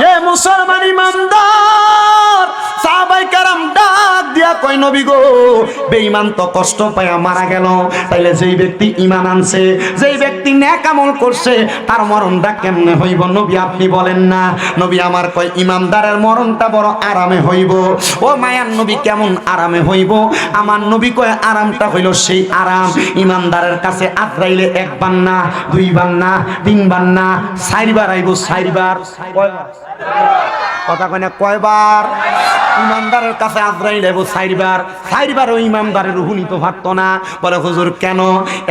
এ মুসলমান ইমানদার সাহাবায়ে কেরাম ডাক দিয়া কয় নবী গো, বেঈমান তো কষ্ট পায়া মারা গেল, তাইলে যেই ব্যক্তি ঈমান আনছে, যেই ব্যক্তি নেক আমল করছে, তার মরণটা কেমনে হইব নবী আপনি বলেন না? নবী আমার কয় ঈমানদারের মরণটা বড় আরামে হইব। ও মায়ার নবী কেমন আরামে হইব? আমার নবী কয় আরামটা হইল সেই আরাম, ঈমানদারের কাছে আজরাইলে একবার না, দুইবার না, তিনবার না, চারবার আইব। চারবার কথা কয় না কয়বার? ইমানদারের কাছে আজরাইল আইব চারবার। চারবারও ইমানদারের রূহ নিতে পারতো না। বলে হুজুর কেন?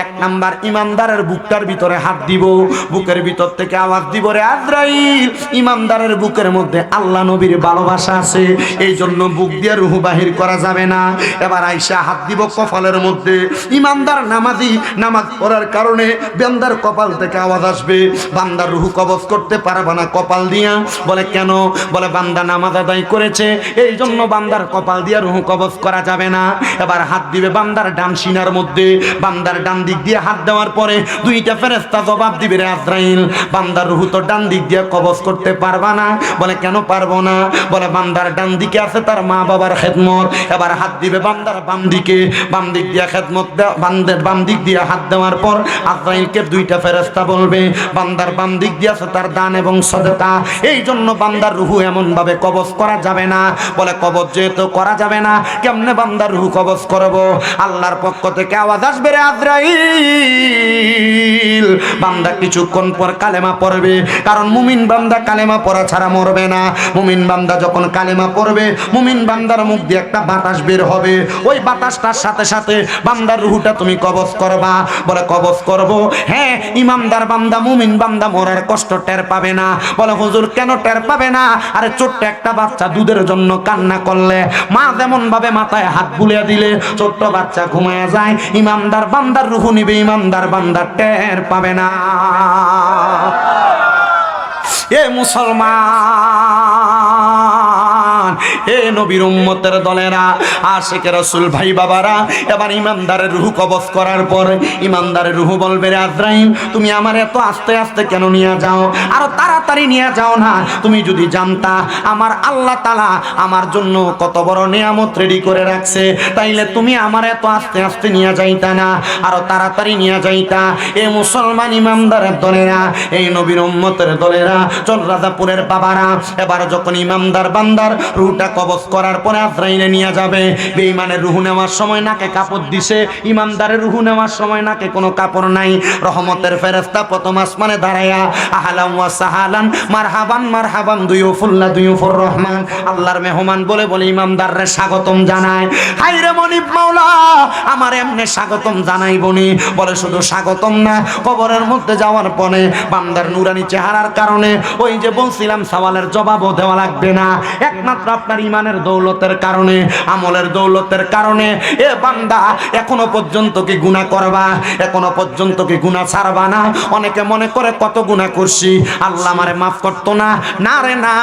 এক নাম্বার ইমানদারের বুকটার ভিতরে হাত দিব, বুকের ভিতর থেকে আওয়াজ দিব রে আজরাইল, ইমানদারের বুকের মধ্যে আল্লাহ নবীর ভালোবাসা আছে, এই জন্য বুক দিয়ে রূহ বাহির করা যাবে না। এবার আইসা হাত দিব কপালের মধ্যে, ইমানদার নামাজি, নামাজ পড়ার কারণে বান্দার কপাল থেকে আওয়াজ আসবে, বান্দার রূহ কবজ করতে পারবে না কপাল দিয়া। বলে কেন? বলে বান্দা নামাজ আদায় করেছে, এই জন্য বান্দার কপাল দিয়া রূহ কবজ করা যাবে না। এবার হাত দিবে বান্দার ডান সিনার মধ্যে, বান্দার ডান দিক দিয়ে হাত দেওয়ার পরে দুইটা ফেরেশতা জবাব দিবে রে আজরাইল, বান্দার রূহ তো ডান দিক দিয়ে কবজ করতে পারবা না। বলে কেন পারবো না? বলে বান্দার ডান দিকে আছে তার মা বাবার খেদমত। এবার হাত দিবে বান্দার বাম দিকে, বাম দিক দিয়ে খেদমত বান্দার বাম দিক দিয়ে হাত দেওয়ার পর আজরাইলকে দুইটা ফেরেশতা বলবে বান্দার বাম দিক দিয়ে আছে তার দান এবং সদকা, এই জন্য বান্দার রূহ এমন ভাবে কবজ করা যাবে না। বলে কবজ যেহেতু করা যাবে না, কেমনে বান্দার রূহ কবজ করব? আল্লাহর পক্ষ থেকে আওয়াজ আসবে রে আজরাইল, বান্দা কিছুক্ষণ পর কালেমা পড়বে, কারণ মুমিন বান্দা কালেমা পড়া ছাড়া মরবে না। মুমিন বান্দা যখন কালেমা পড়বে, মুমিন বান্দার মুখ দিয়ে একটা বাতাস বের হবে, ওই বাতাসটার সাথে সাথে বান্দার রূহটা তুমি কবজ করবা। বলে কবজ করব। হ্যাঁ, ইমানদার বান্দা, মুমিন বান্দা মরার কষ্ট টের পাবে না। বলে হুজুর কেন টের পাবে না? আরে ছোট্ট একটা বাচ্চা দুধের জন্য কান্না করলে মা যেমন ভাবে মাথায় হাত বুলিয়ে দিলে ছোট্ট বাচ্চা ঘুমায় যায়, ইমানদার বান্দার রূহ নিবে, ইমানদার বান্দা টের পাবে না। এ মুসলমান, এ নবীর উম্মতের দলেরা, আশিকে রাসূল ভাই বাবারা, এবার ইমানদারের রূহ কবজ করার পর ইমানদারের রূহ বলবে, রে আজরাইল, তুমি আমার এত আস্তে আস্তে কেন নিয়ে যাও? আরো তাড়াতাড়ি নিয়ে যাও না। তুমি যদি জানতা আমার আল্লাহ তাআলা আমার জন্য কত বড় নিয়ামত রেডি করে রাখছে, তাইলে তুমি আমার এত আস্তে আস্তে নিয়ে যাইতা না, আরো তাড়াতাড়ি নিয়ে যাইতা। এ মুসলমান ইমানদারের দলেরা, এই নবীর উম্মতের দলেরা, চন্দ্রাদাপুরের বাবারা, এবার যখন ইমানদার বান্দার রূহটা কবজ করার পরে আজরাইলে নিয়ে যাবে, বেঈমানের রূহ নেওয়ার সময় নাকে কাপড় দিছে, ইমানদারের রূহ নেওয়ার সময় নাকে কোনো কাপড় নাই। রহমতের ফেরেশতা প্রথম আসমানে দাঁড়ায়া আহলান ওয়া সাহালান মারহাবান মারহাবান দুয়ুফুল্লাহ দুয়ুফুর রহমান, আল্লাহর মেহমান বলে বলে ইমানদাররে স্বাগতম জানায়। হায়রে মনিব মাওলা, আমার এমনি স্বাগতম জানাইবনি, বলে শুধু স্বাগতম না, কবরের মধ্যে যাওয়ার পরে বান্দার নুরানি চেহারার কারণে ওই যে বলছিলাম সওয়ালের জবাবও দেওয়া লাগবে না, একমাত্র আপনার ইমানের দৌলতের কারণে, আমলের দৌলতের কারণে। এ বান্দা, এখনো পর্যন্ত কি গুনাহ করবা? এখনো পর্যন্ত কি গুনাহ ছাড়বা না? অনেকে মনে করে কত গুনাহ করছি, আল্লাহ আমারে মাফ করতো না। না রে না,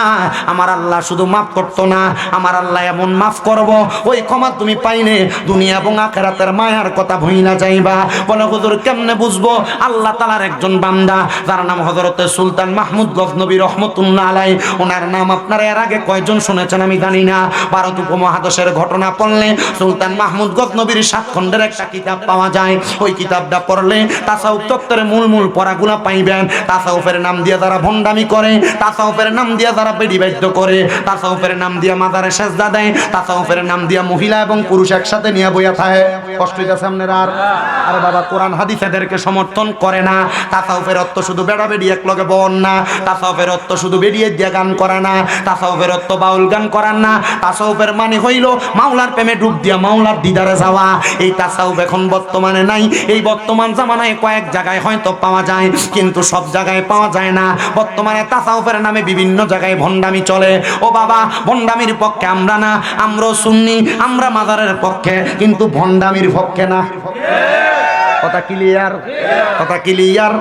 আমার আল্লাহ শুধু মাফ করতো না, আমার আল্লাহ এমন মাফ করব, ওই ক্ষমা তুমি পাইনে দুনিয়া এবং আখিরাতের মায়ার কথা ভুইলা যাইবা। বলে হুজুর কেমনে বুঝবো? আল্লাহ তাআলার একজন বান্দা যার নাম হযরতে সুলতান মাহমুদ গজনবী রহমাতুল্লাহ আলাইহি, ওনার নাম আপনারা এর আগে কয়জন শুনেছেন আমি জানি না। ভারত উপমহাদেশের ঘটনা পড়লে সুলতান মাহমুদ গজনবীর 7 খণ্ডের একটা কিতাব পাওয়া যায়। ওই কিতাবটা পড়লে তাসাউফ তত্ত্বের মূল পড়াগুলো পাইবেন। তাসাউফের নাম দিয়ে যারা ভণ্ডামি করে, তাসাউফের নাম দিয়ে যারা বেড়িবাদ্য করে, তাসাউফের নাম দিয়ে মাজারে সেজদা দেয়, তাসাউফের নাম দিয়ে মহিলা এবং পুরুষ একসাথে নিয়ে বইয়া থাকে, কষ্ট হইতাছে আপনার? আর বাবা, কোরআন হাদিস এদেরকে সমর্থন করে না। তাসাউফের অর্থ শুধু বেড়া বেড়ি এক লগে বন না, তাসাউফের অর্থ শুধু বেরিয়ে দিয়ে গান করে না, তাসাউফের অর্থ বাউল গান করার না। তাসাউফের মানে হইল মাওলার প্রেমে ডুব দিয়া মাওলার দিদারে যাওয়া। এই তাসাউফ এখন বর্তমানে নাই। এই বর্তমান জামানায় কয়েক জায়গায় হয়তো পাওয়া যায়, কিন্তু সব জায়গায় পাওয়া যায় না। বর্তমানে তাসাউফের নামে বিভিন্ন জায়গায় ভণ্ডামি চলে। ও বাবা, ভণ্ডামির পক্ষে আমরা না, আমরাও সুন্নি, আমরা মাজারের পক্ষে, কিন্তু ভণ্ডামির পক্ষে না। কথা ক্লিয়ার? কথা ক্লিয়ার?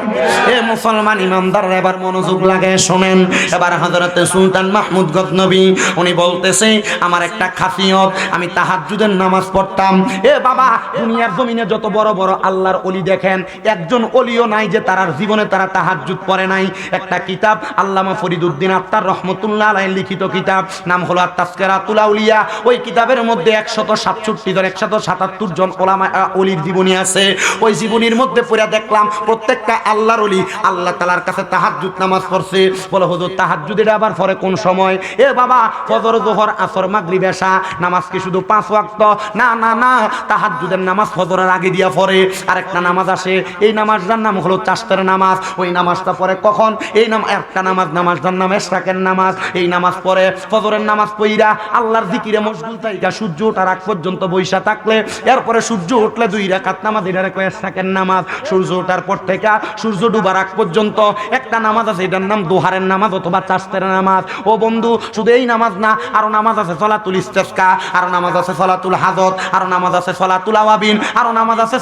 এ মুসলমান ইমানদার, এবার মনোযোগ লাগে শোনেন। এবার হযরতে সুলতান মাহমুদ গজনবী উনি বলতেছে, আমার একটা খাসিয়ত, আমি তাহাজ্জুদের নামাজ পড়তাম। এ বাবা, দুনিয়ার জমিনে যত বড় বড় আল্লাহর ওলি দেখেন, একজন ওলিও নাই যে তার জীবনে তারা তাহাজ্জুদ পড়ে নাই। একটা কিতাব আল্লামা ফরিদউদ্দিন আত্তার রহমাতুল্লাহ আলাইহি লিখিত কিতাব, নাম হলো আত-তাযকিরাতুল আউলিয়া। ওই কিতাবের মধ্যে 167 জন 177 জন ওলামা ওলির জীবনী আছে। ওই জীবনীর মধ্যে পড়া দেখলাম প্রত্যেকটা আল্লাহর ওলি আল্লাহ তাআলার কাছে তাহাজ্জুদ নামাজ পড়ছে। বলে হুজুর, তাহাজ্জুদের আবার পরে কোন সময়? এ বাবা, ফজর, যোহর, আসর, মাগরিব, এশা নামাজ কি শুধু 5 ওয়াক্ত? না না না, তাহাজ্জুদের নামাজ ফজরের আগে দিয়া পড়ে। আরেকটা নামাজ আসে, এই নামাজটার নাম হলো চাশতের নামাজ। ওই নামাজটা পড়ে কখন? এই একটা নামাজটার নাম ইশরাকের নামাজ। এই নামাজ পড়ে ফজরের নামাজ পড়িরা আল্লাহর জিকিরে মশগুল থাইকা সূর্য ওঠার আগ পর্যন্ত বইসা থাকলে, এরপরে সূর্য উঠলে 2 রাকাত নামাজ, এটারে কয় ইশরাকের নামাজ। সূর্য ওঠার পর থেকে সূর্য ডুবার আগ পর্যন্ত একটা নামাজ আছে, এটার নাম দোহারের নামাজ অথবা চাশতের নামাজ। ও বন্ধু, শুধু এই নামাজ না, আরো নামাজ আছে সলাতুল ইস্তিসকা, আরো নামাজ আছে সলাতুল হাজত, আরো নামাজ আছে সলাতুল আওয়াবিন, আরো নামাজ আছে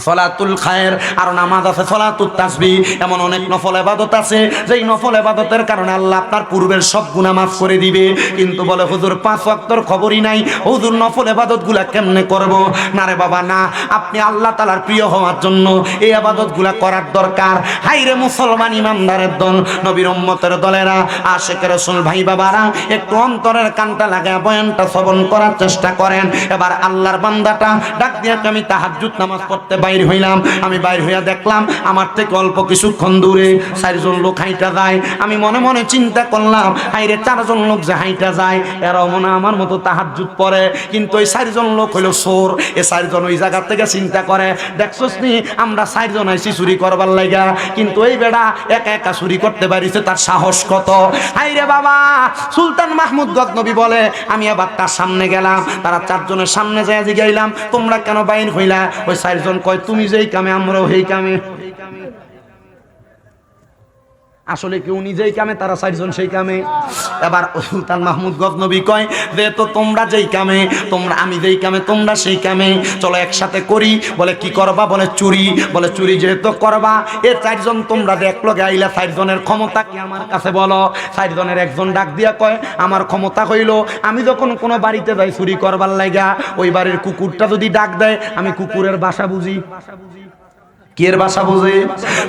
সলাতুল খায়ের, আরো নামাজ আছে সলাতুল তাসবিহ। এমন অনেক নফল ইবাদত আছে, যেই নফল ইবাদতের কারণে আল্লাহ আপনার পূর্বের সব গুনাহ মাফ করে দিবে। কিন্তু বলে হুজুর 5 ওয়াক্তর খবরই নাই, হুজুর নফল ইবাদতগুলা কেমনে করব? না রে বাবা না, আপনি আল্লাহ তাআলার প্রিয় হওয়ার জন্য এই ইবাদতগুলা করার দরকার। হায়রে মুসলমান ইমানদারের দল, নবীর উম্মতের দলেরা, আশিক রাসূল ভাই বাবারা, একটু অন্তরের কানটা লাগায় বয়ানটা শ্রবণ করার চেষ্টা করেন। এবার আল্লাহর বান্দাটা ডাক দিয়ে, আমি তাহাজ্জুদ নামাজ পড়তে বাইর হইলাম। আমি বাইর হইয়া দেখলাম আমার থেকে অল্প কিছুক্ষণ দূরে 4 জন লোক হাইটা যায়। আমি মনে মনে চিন্তা করলাম, হায়রে 4 জন লোক যে হাইটা যায়, এরাও মনে আমার মতো তাহাজ্জুদ পড়ে, কিন্তু ওই 4 জন লোক হইলো চোর। এই 4 জন ওই জায়গা থেকে চিন্তা করে, দেখছস নি আমরা 4 জন আইছি চুরি করবার লাগা, কিন্তু এই বেড়া একা একা চুরি করতে পারিছে, তার সাহস কত! হায়রে বাবা, সুলতান মাহমুদ গজনবী বলে, আমি আবার তার সামনে গেলাম। তারা 4 জনের সামনে যায় জিগাইলাম, তোমরা কেন বাইর হইলা? ওই 4 জন কয়, তুমি যেই কামে আমরাও সেই কামে। আসলে কেউ নিজেই কামে, তারা 4 জন সেই কামে। এবার সুলতান মাহমুদ গজনবী কয় যে তো তোমরা যেই কামে, তোমরা আমি যেই কামে তোমরা সেই কামে, চলো একসাথে করি। বলে কি করবা? বলে চুরি। বলে চুরি যেহেতু করবা, এ 4 জন তোমরা দেখলো গাইলা, 4 জনের ক্ষমতা কি আমার কাছে বলো। 4 জনের একজন ডাক দিয়া কয় আমার ক্ষমতা হইল আমি যখন কোনো বাড়িতে যাই চুরি করবার লাগা, ওই বাড়ির কুকুরটা যদি ডাক দেয় আমি কুকুরের বাসা বুঝি। কি এর বাসা বুঝি?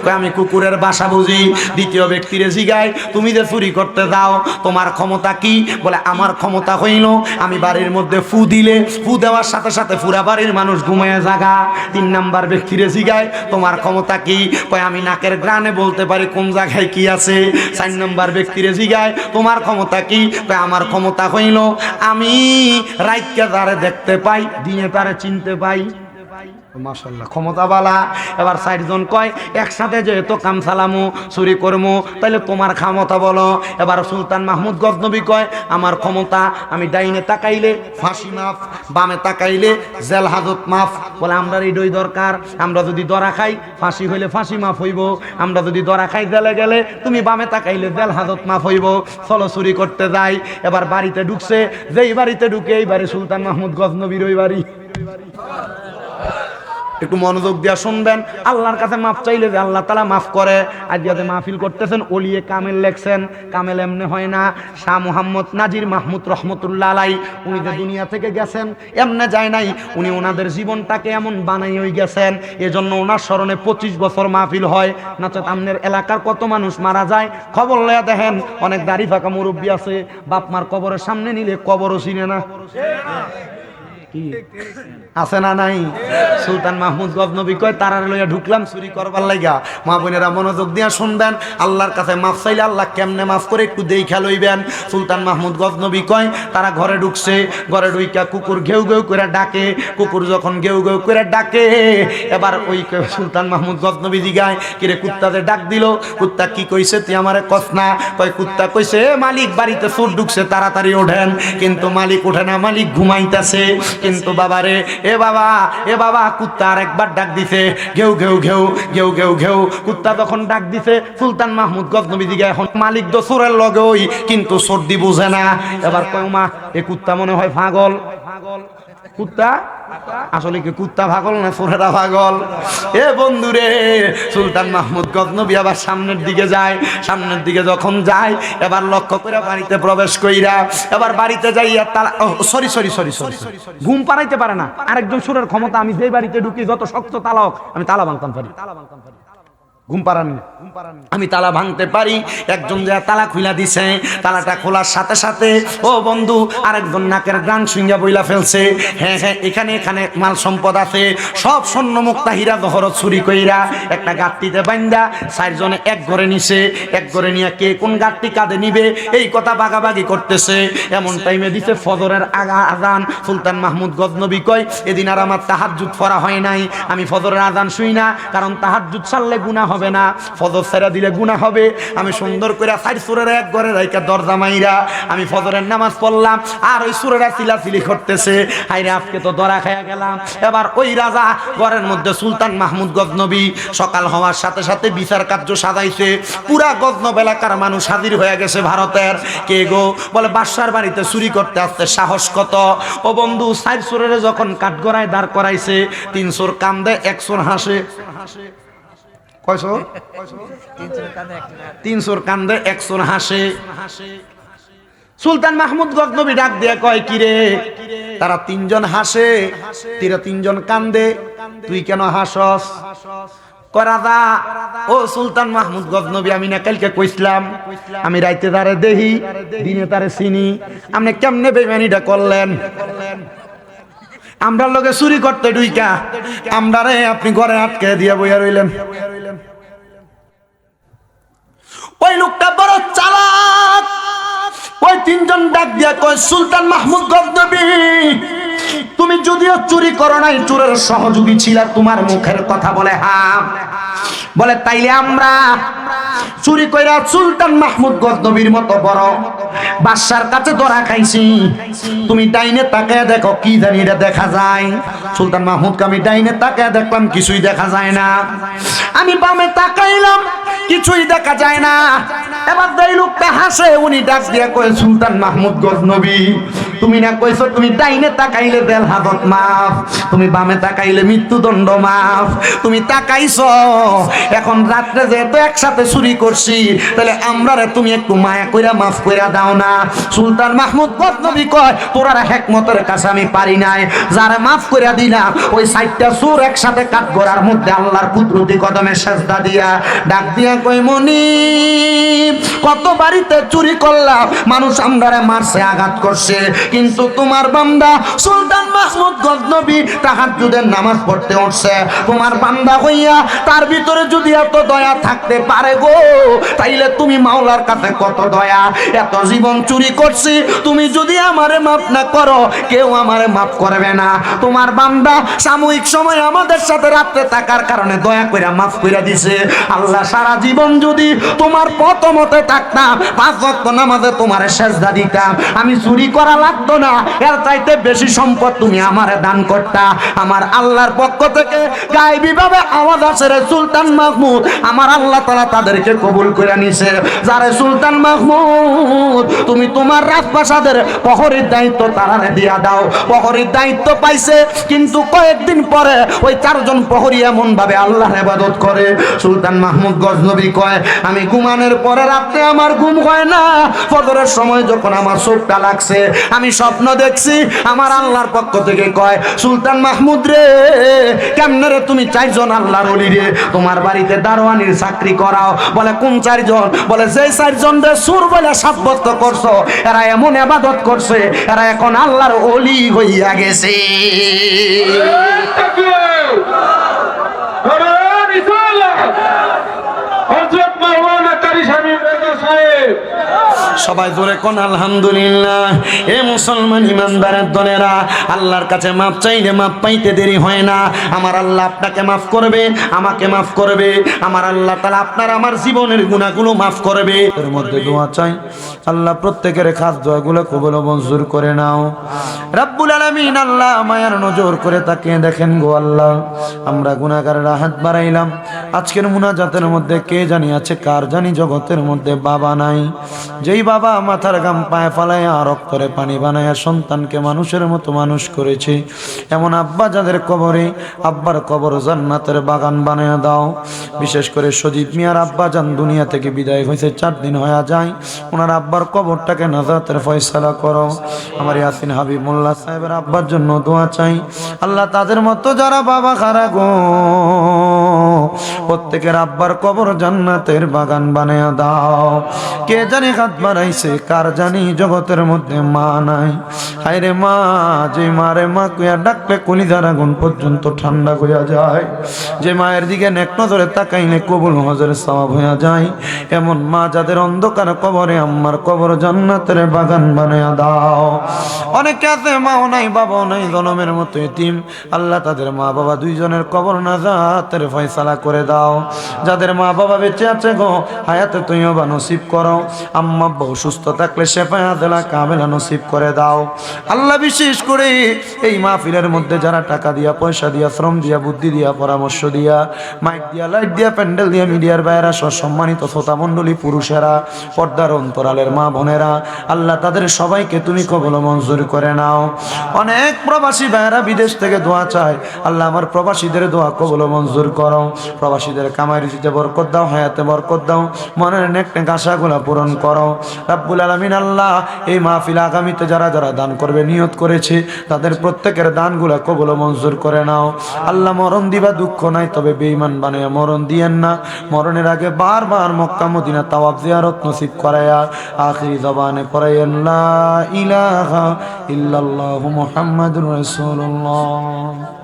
কয় আমি কুকুরের বাসা বুঝি। দ্বিতীয় ব্যক্তিরে জিগায় তুমি যে চুরি করতে যাও তোমার ক্ষমতা কি? বলে আমার ক্ষমতা হইল আমি বাড়ির মধ্যে ফু দিলে ফু দেওয়ার সাথে সাথে পুরা বাড়ির মানুষ ঘুমিয়ে জাগা। 3 নাম্বার ব্যক্তিরে জিগায় তোমার ক্ষমতা কি? কয় আমি নাকের গ্রানে বলতে পারি কোন জায়গায় কি আছে। 4 নাম্বার ব্যক্তিরে জিগায় তোমার ক্ষমতা কি? কয় আমার ক্ষমতা হইল আমি রাইতকে তারে দেখতে পাই, দিনে তারে চিনতে পাই। মাশাআল্লাহ, ক্ষমতা বালা। এবার 4 জন কয় একসাথে যেহেতু কাম সালামু চুরি করমু তাহলে তোমার ক্ষমতা বলো। এবার সুলতান মাহমুদ গজনবী কয় আমার ক্ষমতা আমি ডাইনে তাকাইলে ফাঁসি মাফ, বামে তাকাইলে জেল হাজত মাফ। বলে আমরা এডই দরকার, আমরা যদি ধরা খাই ফাঁসি হইলে ফাঁসি মাফ হইব, আমরা যদি ধরা খাই জেলে গেলে তুমি বামে তাকাইলে জেল হাজত মাফ হইব। চলো চুরি করতে যাই। এবার বাড়িতে ঢুকছে, যেই বাড়িতে ঢুকে এই বাড়ি সুলতান মাহমুদ গজনবীর ওই বাড়ি। একটু মনোযোগ দিয়া শুনবেন, আল্লাহর কাছে মাফ চাইলে যে আল্লাহ তাআলা মাফ করে। আজ যাতে মাহফিল করতেছেন ওলিয়ে কামেল লেখছেন, কামেল এমনি হয় না। শাহ মুহাম্মদ নাজির মাহমুদ রহমতুল্লাহ আলাই উনি যে দুনিয়া থেকে গেছেন এমনি যায় নাই, উনি ওনাদের জীবনটাকে এমন বানাই হয়ে গেছেন। এজন্য ওনার স্মরণে 25 বছর মাহফিল হয়। নাচত আমনের এলাকার কত মানুষ মারা যায় খবর লয়া দেখেন, অনেক দাড়ি ফাঁকা মুরব্বী আছে বাপ মার কবরের সামনে নিলে কবরও চিনে না। কি আছে না নাই? সুলতান মাহমুদ গজনবী কয় তারার লইয়া ঢুকলাম চুরি করবার লাগা। মা বোনেরা মনোযোগ দিয়া শুনবেন, আল্লাহর কাছে মাফ চাইলে আল্লাহ কেমনে মাফ করে একটু দেখা লইবেন। সুলতান মাহমুদ গজনবী কয় তারা ঘরে ঢুকছে, ঘরে ঢুইকা কুকুর ঘেউ ঘেউ করে ডাকে। কুকুর যখন ঘেউ ঘেউ করে ডাকে এবার ওই সুলতান মাহমুদ গজনবী জিগায় কিরে কুত্তাদের ডাক দিল, কুত্তা কি কইছে তুই আমারে কস না? কয় কুত্তা কইছে মালিক বাড়িতে চোর ঢুকছে তাড়াতাড়ি ওঠেন। কিন্তু মালিক ওঠে না, মালিক ঘুমাইতেছে। কিন্তু বাবারে এ বাবা, এ বাবা, কুত্তা আর একবার ডাক দিছে ঘেউ ঘেউ ঘেউ ঘেউ ঘেউ ঘেউ। কুত্তা তখন ডাক দিছে সুলতান মাহমুদ গজনবী দিকে এখন মালিক তো চোরের লগে ওই, কিন্তু সর্দি বুঝে না। এবার কয় মা এ কুত্তা মনে হয় পাগল। কুত্তা আসলে কি কুত্তা পাগল না চোরেরা পাগল? এ বন্ধুরে, সুলতান মাহমুদ গজনবী আবার সামনের দিকে যায়। সামনের দিকে যখন যায় এবার লক্ষ্য করে বাড়িতে প্রবেশ কইরা এবার বাড়িতে যাইয়া তালা সরি সরি সরি সরি ঘুম পাড়াইতে পারে না। আরেকজন সুরের ক্ষমতা, আমি যেই বাড়িতে ঢুকি যত শক্ত তালা হোক আমি তালা ভাঙতাম পারি। ঘুম পাড়ানি আমি তালা ভাঙতে পারি। একজন যা তালা খুলা দিছে, তালাটা খোলার সাথে সাথে ও বন্ধু আরেকজন নাকের গান শুঙ্গা বইলা ফেলছে। হ্যাঁ হ্যাঁ, এখানে এখানে মাল সম্পদ আছে, সব স্বর্ণ মুক্তা হীরা জহরত চুরি কইরা একটা গাঁটটিতে বাইন্দা 4 জনে এক ঘরে নিছে। এক ঘরে নিয়ে কে কোন গাঁটটি কাঁধে নিবে এই কথা ভাগাভাগি করতেছে। এমন টাইমে দিছে ফজরের আজান। সুলতান মাহমুদ গজনবী কয় এদিন আর আমার তাহাজ্জুদ পড়া হয় নাই, আমি ফজরের আজান শুই না, কারণ তাহাজ্জুদ ছাড়লে গুনাহ হবে না, ফজর ছেড়ে দিলে গুনাহ হবে। আমি সুন্দর করে 4 সুরের এক ঘরে রাইকা দরজা মাইরা আমি ফজরের নামাজ পড়লাম, আর ওই সুরেরা চিলাচিলি করতেছে। হাইরে আজকে তো ধরা খাইয়া গেলাম। এবার ওই রাজা ঘরের মধ্যে সুলতান মাহমুদ গজনবী সকাল হওয়ার সাথে সাথে বিচার কার্য সাজাইছে। পুরা গজনব এলাকার মানুষ হাজির হয়ে গেছে ভারতের। কে গো? বলে বাদশার বাড়িতে চুরি করতে আসছে, সাহস কত? ও বন্ধু 4 সুরের যখন কাঠগড়ায় দাঁড় করাইছে 3 সুর কান্দে 1 সুর হাসে। কয়শো? 3 সুর কান্দে 1 সুর হাসে। সুলতান মাহমুদ গজনবী ডাক দিয়ে কয় কিরে তারা 3 জন হাসে, তিরা 3 জন কান্দে, তুই কেন হাসস? কয় রাজা ও সুলতান মাহমুদ গজনবী আমি না কালকে কইছিলাম আমি রাইতে তারে দেহি দিনে তারে চিনি, আপনি কেমনে বেইমানিটা করলেন? আমরা লগে চুরি করতে ঢুইকা আমরারে আপনি ঘরে আটকে দিয়া বইয়া রইলেন। ওই লোকটা বড় চালাক। ওই 3 জন ডাক দিয়া কয় সুলতান মাহমুদ গজনবী তুমি যদিও চুরি করো নাই, চোরের সহযোগী ছিলা, তোমার মুখের কথা বলে হ্যাঁ। বলে তাইলে আমরা চুরি কইরা সুলতান মাহমুদ গজনবীর মতো বড় বাদশার কাছে ধরা খাইছি। তুমি ডাইনে তাকায় দেখো কি জানি এটা দেখা যায়। সুলতান মাহমুদকে আমি ডাইনে তাকায় দেখলাম, কিছুই দেখা যায় না। আমি বামে তাকাইলাম, কিছুই দেখা যায় না। এবার যেই লোকটা হাসে উনি ডাক দিয়া কয়, সুলতান মাহমুদ গজনবী, তুমি না কইছো তুমি ডাইনে তাকাইলে জেল হাজত মাফ, তুমি বামে তাকাইলে মৃত্যুদণ্ড মাফ। তুমি তাকাইছো, এখন রাত্রে যেহেতু একসাথে চুরি করছি, তাহলে আমরারে তুমি একটু মায়া কইরা মাফ কইরা দাও না। সুলতান মাহমুদ গজনবী কয়, তোরার হেকমতের কাছে আমি পারি নাই, যারা মাফ কইরা দিলাম ওই 4টা চোর একসাথে কাঠগড়ার মধ্যে আল্লাহর কুদরতি কদমে সেজদা দিয়া ডাক দিয়া কই, মনি কত বাড়িতে চুরি করলাম, মানুষ আমরারে মারছে, আঘাত করছে, কিন্তু তোমার বান্দা সুলতান মাহমুদ গজনবী তাহাজ্জুদের নামাজ পড়তে উঠছে। তোমার বান্দা হইয়া তার ভিতরে যদি এত দয়া থাকতে পারে গো, তাইলে তুমি মাওলার কাছে কত দয়া। এত জীবন চুরি করছি, তুমি যদি আমারে মাফ না করো, কেউ আমারে মাফ করবে না। তোমার বান্দা সাময়িক সময় আমাদের সাথে রাত্রে থাকার কারণে দয়া কইরা মাফ কইরা দিছে। আল্লাহ সারা জীবন যদি তোমার পথ মতে থাকতাম, 5 ওয়াক্ত নামাজে তোমারে সেজদা দিতাম, আমি চুরি করা লাগতো না, এর চাইতে বেশি সম্পদ তুমি আমারে দান করতা। আমার আল্লাহর পক্ষ থেকে গায়বী ভাবে আওয়াজ আসে, রে সুলতান মাহমুদ, আমার আল্লাহ তাআলা তাদেরকে কবুল করে নিছে। যারে সুলতান মাহমুদ তুমি তোমার রাজপ্রাসাদের প্রহরীর দায়িত্ব তারারে দিয়া দাও। প্রহরীর দায়িত্ব পাইছে, কিন্তু কয়েকদিন পরে ওই 4 জন প্রহরী এমন ভাবে আল্লাহর ইবাদত করে, সুলতান মাহমুদ গজনবী কয়, আমি ঘুমানোর পরে রাতে আমার ঘুম হয় না। ফজরের সময় যখন আমার চোখটা লাগছে, আমি স্বপ্ন দেখছি, আমার আল্লাহর পক্ষ থেকে কয়, সুলতান মাহমুদ রে, কেমনে রে তুমি 4 জন আল্লাহর ওলি রে তোমার বাড়িতে দারোয়ানির চাকরি করাও? বলে কোন 4 জন? বলে যে 4 জন রে সুর বলে সাব্যস্ত করছো, এরা এমন ইবাদত করছে, এরা এখন আল্লাহর ওলি হইয়া গেছে। সবাই জোরে কোন আলহামদুলিল্লাহ। এ মুসলমান ইমানদারের দলেরা, আল্লাহর কাছে মাপ চাইলে মাপ পাইতে দেরি হয় না। আমার আল্লাহ আপনাকে মাফ করবে, আমাকে মাফ করবে। আমার আল্লাহ তাআলা আপনার আমার জীবনের গুনাহগুলো মাফ করবে। এর মধ্যে দোয়া চাই, আল্লাহ প্রত্যেকের খাস দোয়াগুলো কবুল ও মঞ্জুর করে নাও। রব্বুল আলামিন আল্লাহ মায়ার নজর করে তাকিয়ে দেখেন গো আল্লাহ, আমরা গুনাহগাররা হাত বাড়াইলাম। আজকের মুনাজাতের মধ্যে কে জানি আছে, কার জানি জগতের মধ্যে বাবা নাই। যেই বাবা মাথার ঘাম পায়ে ফালাইয়া রক্তরে পানি বানাইয়া সন্তানকে মানুষের মতো মানুষ করেছে, এমন আব্বা যাদের কবরে, আব্বার কবর জান্নাতের বাগান বানাইয়া দাও। বিশেষ করে সজীব মিয়ার আব্বা যান দুনিয়া থেকে বিদায় হয়েছে, 4 দিন হয়ে যায়, ওনার আব্বার কবরটাকে নাজাতের ফয়সালা করো। আমার ইয়াসিন হাবিব মোল্লা সাহেবের আব্বার জন্য দোয়া চাই, আল্লাহ তাদের মতো যারা বাবা খারা গো, প্রত্যেকের আব্বার কবর জান্নাতের বাগান বানাইয়া দাও। কে জানি হাত বাড়াইছে, কার জানি জগতের মধ্যে মা নাই। হায়রে মা, যে মারে মা কুয়া ডাকলে কলিজার আগুন পর্যন্ত ঠান্ডা হইয়া যায়, যে মায়ের দিকে নেক নজরে তাকাইলে কবুল হজের সওয়াব হইয়া যায়, এমন মা যাদের অন্ধকার কবরে আম্মার কবর জান্নাতের বাগান বানাইয়া দাও। অনেকে আছে মাও নাই বাবাও নাই, জনমের মতো এতিম, আল্লাহ তাদের মা বাবা 2 জনের কবর নাজাতের ফয়সালা করে দাও। যাদের মা বাবা বেঁচে আছে গো, হায়াতে তৈয়বা নসিব করো। আম্মা আব্বা সুস্থ থাকলে শেফায়া দিলা কামেলা নসিব করে দাও আল্লাহ। বিশেষ করে এই মাহফিলের মধ্যে যারা টাকা দিয়া, পয়সা দিয়া, শ্রম দিয়া, বুদ্ধি দিয়া, পরামর্শ দিয়া, মাইক দিয়া, লাইট দিয়া, প্যান্ডেল দিয়া, মিডিয়ার বাইরা সহ সম্মানিত শ্রোতা মণ্ডলী, পুরুষেরা, পর্দার অন্তরালের মা বোনেরা, আল্লাহ তাদের সবাইকে তুমি কবুল মঞ্জুর করে নাও। অনেক প্রবাসী ভাইয়েরা বিদেশ থেকে দোয়া চায়, আল্লাহ আমার প্রবাসীদের দোয়া কবুল মঞ্জুর করো। প্রবাসীদের কামাই রুজিতে বরকত দাও, হায়াতে বরকত দাও, মনের নেক নেক আশাগুলা পূরণ করো রব্বুল আলামিন। আল্লাহ এই মাহফিল আগামীতে যারা যারা দান করবে নিয়ত করেছে, তাদের প্রত্যেকের দানগুলা কবুল মঞ্জুর করে নাও। আল্লাহ মরণ দিবা দুঃখ নাই, তবে বেঈমান বানায়া মরণ দিয়েন না। মরণের আগে বারবার মক্কা মদিনা তাওয়াফ জিয়ারত নসিব করায়া আখিরি জবানে পড়াইয়েন লা ইলাহা ইল্লাল্লাহু মুহাম্মাদুর রাসূলুল্লাহ।